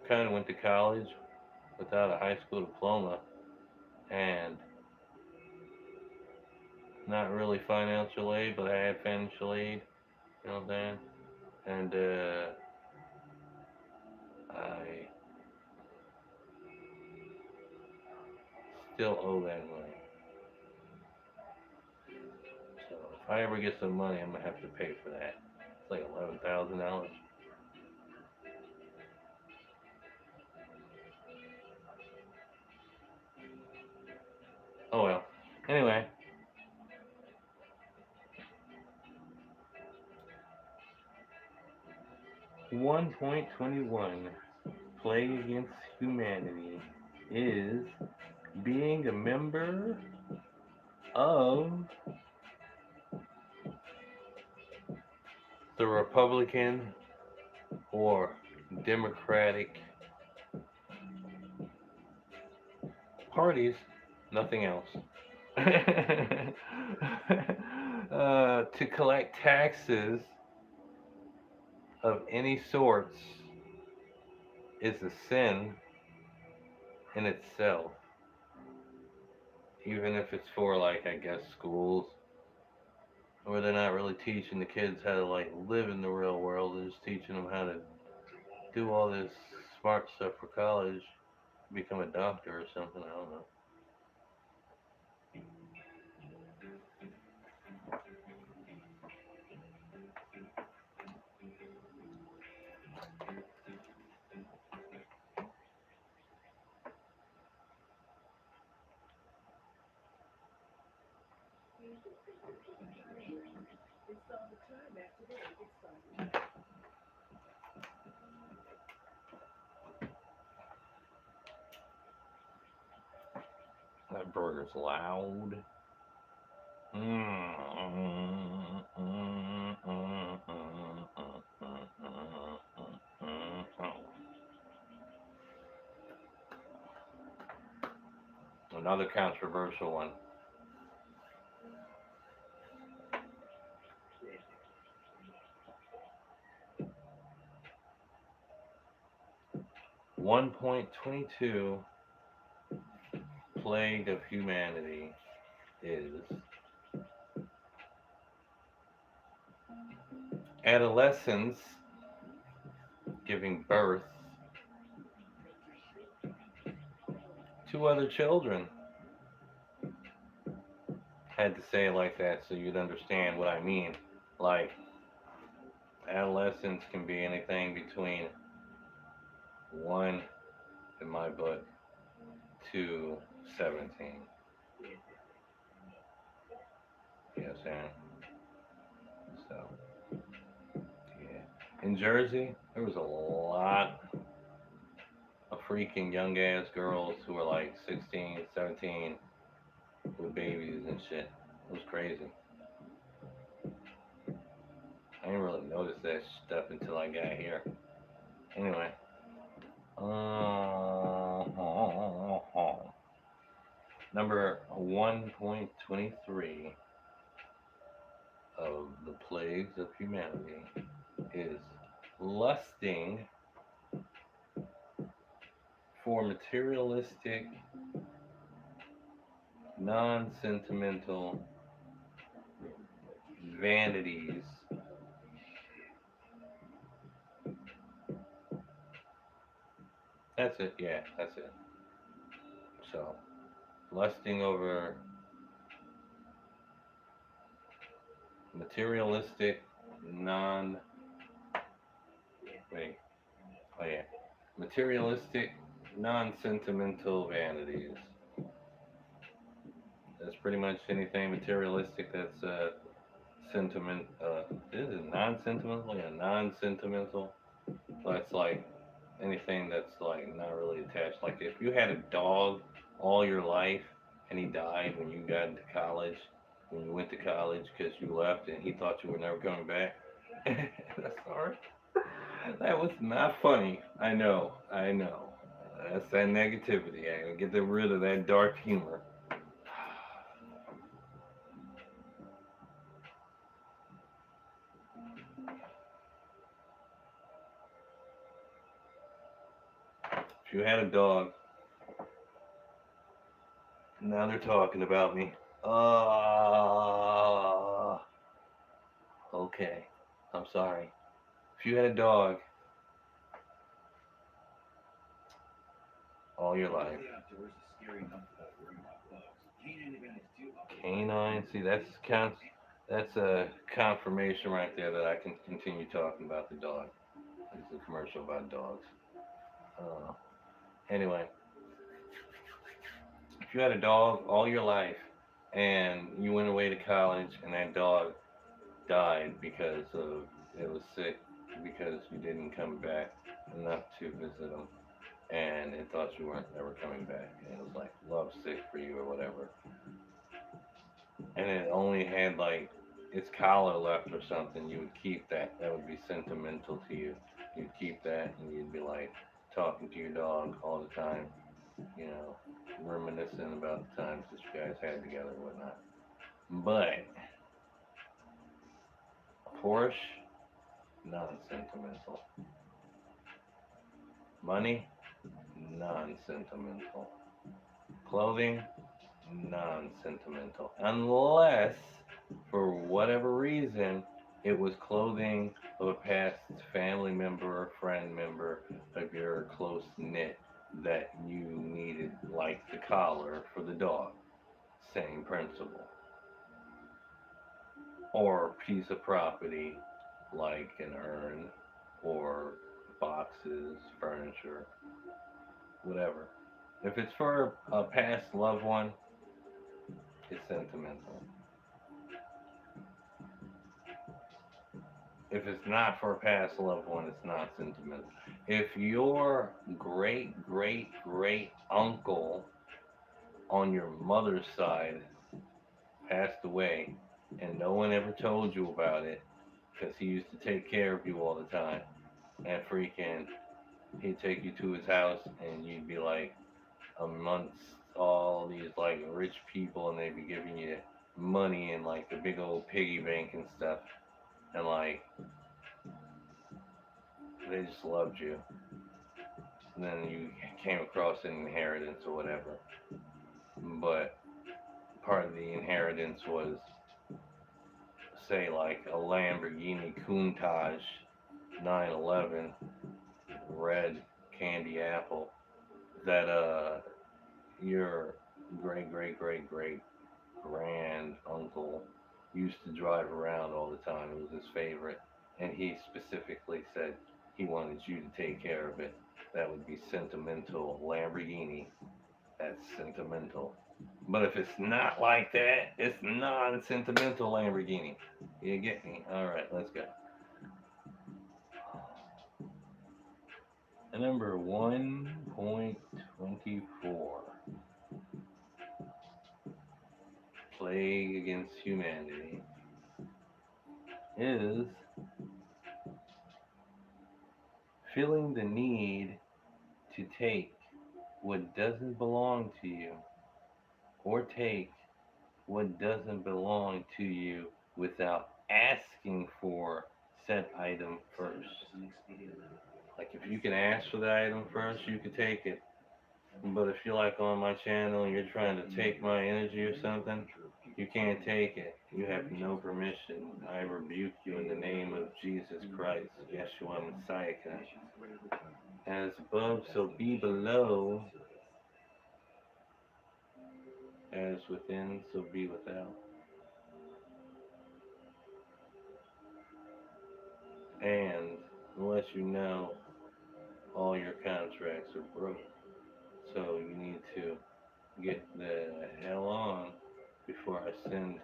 kind of went to college without a high school diploma, and not really financial aid, but I had financial aid. You know what I'm saying? And I still owe that money. So if I ever get some money, I'm gonna have to pay for that. It's like $11,000. Oh well. Anyway, 1.21 Plague Against Humanity is being a member of the Republican or Democratic parties, nothing else. To collect taxes of any sorts is a sin in itself, even if it's for, like, I guess, schools, where they're not really teaching the kids how to, like, live in the real world. They're just teaching them how to do all this smart stuff for college, become a doctor or something. I don't know. That burger's loud. Another controversial one. 1.22 plague of humanity is adolescents giving birth to other children. Had to say it like that so you'd understand what I mean. Like, adolescence can be anything between one, in my book, to 17. You know what I'm saying? So, yeah. In Jersey, there was a lot of freaking young ass girls who were like 16, 17 with babies and shit. It was crazy. I didn't really notice that stuff until I got here. Anyway. Number 1.23 of the plagues of humanity is lusting for materialistic, non-sentimental vanities. That's it, yeah, that's it. So, lusting over materialistic, non, wait, oh yeah, materialistic, non-sentimental vanities. That's pretty much anything materialistic that's sentiment. Is it non-sentimental? Yeah, non-sentimental. That's like anything that's like not really attached. Like if you had a dog all your life and he died when you got into college, when you went to college because you left and he thought you were never coming back. Sorry, that was not funny. I know, I know. That's that negativity. I gotta get rid of that dark humor. If you had a dog, now they're talking about me. Okay. I'm sorry. If you had a dog all your life, canine. See, that's a confirmation right there that I can continue talking about the dog. It's a commercial about dogs. Uh, anyway, if you had a dog all your life and you went away to college and that dog died because of it was sick because you didn't come back enough to visit them and it thought you weren't ever coming back and it was like love sick for you or whatever and it only had like its collar left or something, you would keep that. That would be sentimental to you. You'd keep that and you'd be like talking to your dog all the time, you know, reminiscing about the times that you guys had together and whatnot. But Porsche, non-sentimental. Money, non-sentimental. Clothing, non-sentimental. Unless, for whatever reason, it was clothing of a past family member or friend member of your close knit that you needed, like the collar for the dog. Same principle. Or a piece of property like an urn or boxes, furniture, whatever. If it's for a past loved one, it's sentimental. If it's not for a past loved one, it's not sentimental. If your great great great uncle on your mother's side passed away and no one ever told you about it because he used to take care of you all the time and freaking he'd take you to his house and you'd be like amongst all these like rich people and they'd be giving you money and like a big old piggy bank and stuff and like they just loved you and then you came across an inheritance or whatever but part of the inheritance was, say, like a Lamborghini Countach 911 red candy apple that your great great great great grand uncle used to drive around all the time. It was his favorite, and he specifically said he wanted you to take care of it. That would be sentimental Lamborghini. That's sentimental. But if it's not like that, it's non-sentimental Lamborghini. You get me? All right, let's go. Number 1.24. Plague against humanity is feeling the need to take what doesn't belong to you or take what doesn't belong to you without asking for said item first. Like if you can ask for the item first, you can take it. But if you're like on my channel and you're trying to take my energy or something, you can't take it. You have no permission. I rebuke you in the name of Jesus Christ, Yeshua Messiah. As above, so be below. As within, so be without. And unless you know, all your contracts are broke. So you need to get the hell on before I send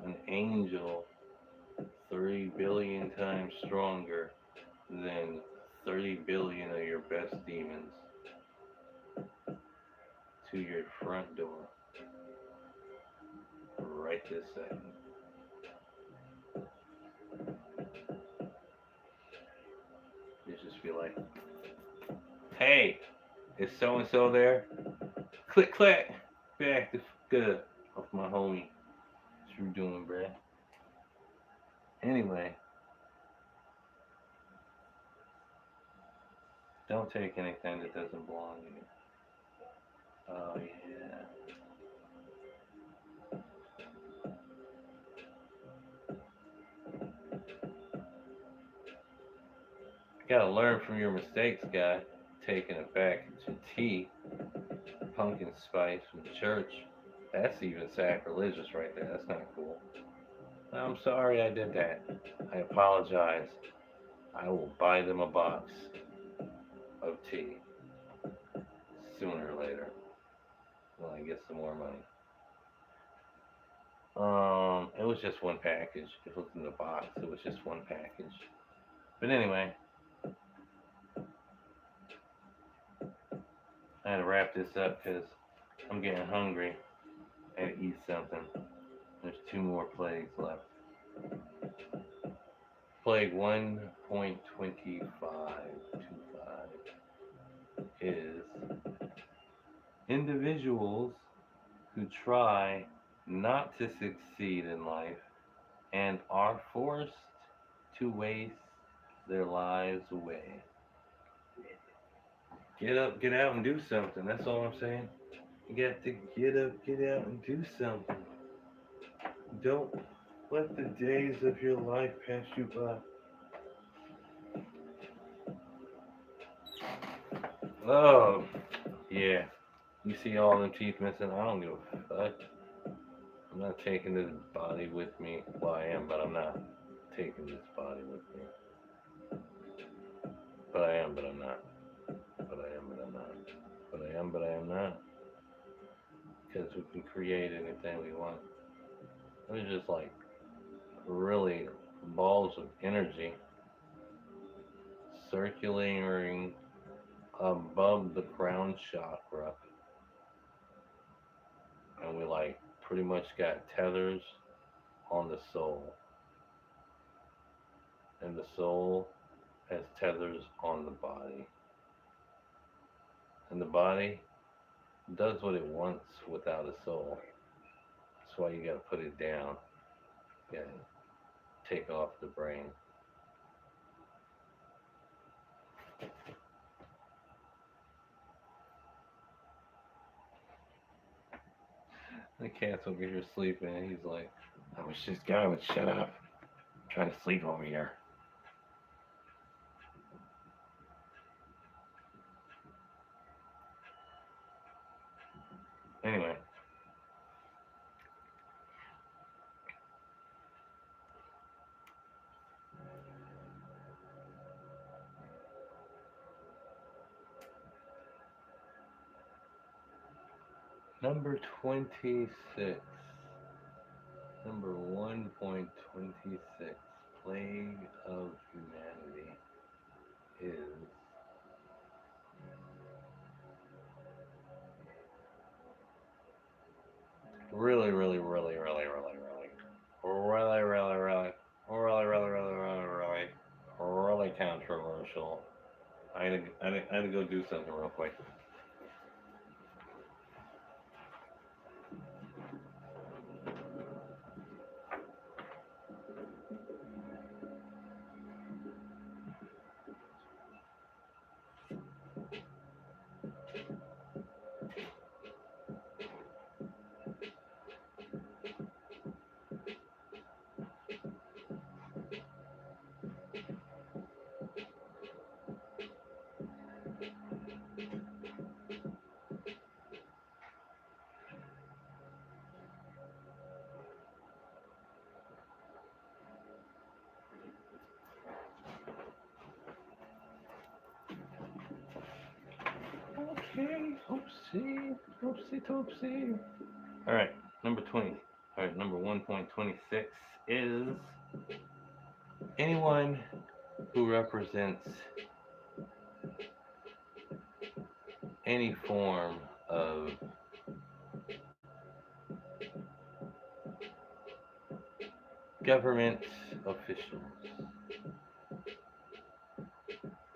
an angel 30 billion times stronger than 30 billion of your best demons to your front door right this second. You just be like, hey, is so and so there? Click, click. Back the good off my homie. What you doing, bruh? Anyway, don't take anything that doesn't belong to you. Oh, yeah. You gotta learn from your mistakes, guy. Taking it back to tea, pumpkin spice from the church. That's even sacrilegious right there. That's not cool. I'm sorry I did that. I apologize. I will buy them a box of tea sooner or later when I get some more money. It was just one package. It was in the box. It was just one package. But anyway, I had to wrap this up because I'm getting hungry. I had to eat something. There's two more plagues left. Plague 1.2525 is individuals who try not to succeed in life and are forced to waste their lives away. Get up, get out, and do something. That's all I'm saying. You got to get up, get out, and do something. Don't let the days of your life pass you by. Oh, yeah. You see all them teeth missing? I don't give a fuck. I'm not taking this body with me. Well, I am, but I'm not taking this body with me. But I am, but I'm not. But I am, but I'm not. But I am, but I am not. Because we can create anything we want. It's just like really balls of energy circulating above the crown chakra. And we like pretty much got tethers on the soul. And the soul has tethers on the body. And the body does what it wants without a soul. That's why you gotta put it down. You gotta take off the brain. The cat's over here sleeping, and he's like, I wish this guy would shut up. I'm trying to sleep over here. Anyway, number 26. Number 1.26. Plague of Humanity is really, really, really, really, really, really, really, really, really, really, really, really, really, really controversial. I had to go do something real quick. Okay, oopsie, oopsie, toopsie. All right, number 20. All right, number 1.26 is anyone who represents any form of government officials.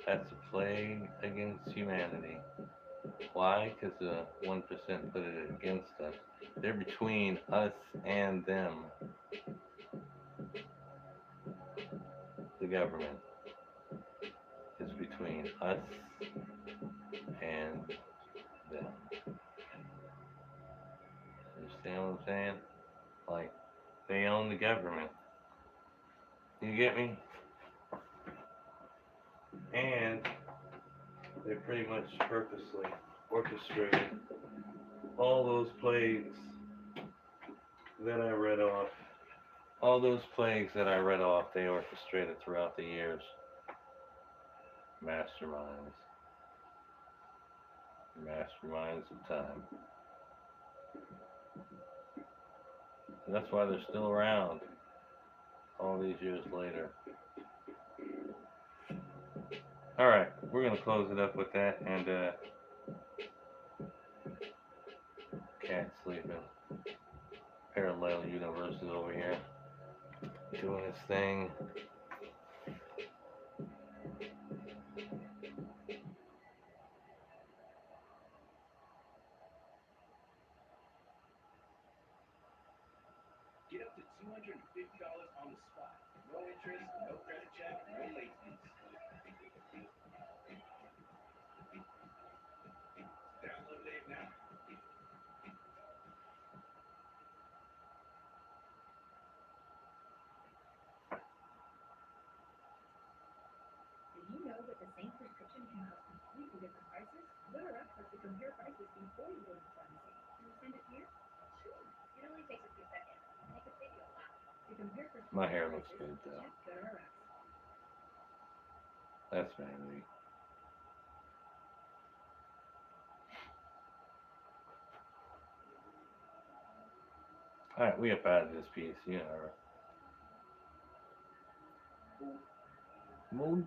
That's a plague against humanity. Why? Because the 1% put it against us. They're between us and them, the government is between us and them. Understand what I'm saying? Like, they own the government. You get me? And they pretty much purposely orchestrated all those plagues that I read off. All those plagues that I read off, they orchestrated throughout the years. Masterminds. Masterminds of time. And that's why they're still around all these years later. Alright, we're going to close it up with that. And, cat sleeping. Parallel universes over here. Doing his thing. Get up to $250 on the spot. No interest, no credit check, no late fees. Download Dave now. Did you know that the same prescription can cost completely different prices? GoodRx lets you compare prices before you go to the pharmacy. Can you send it here? Sure. It only takes a few seconds. Make a video now. To compare prescription My hair looks prices, good though. check GoodRx. That's vanity. Alright, we up out of this piece, you know. Moon.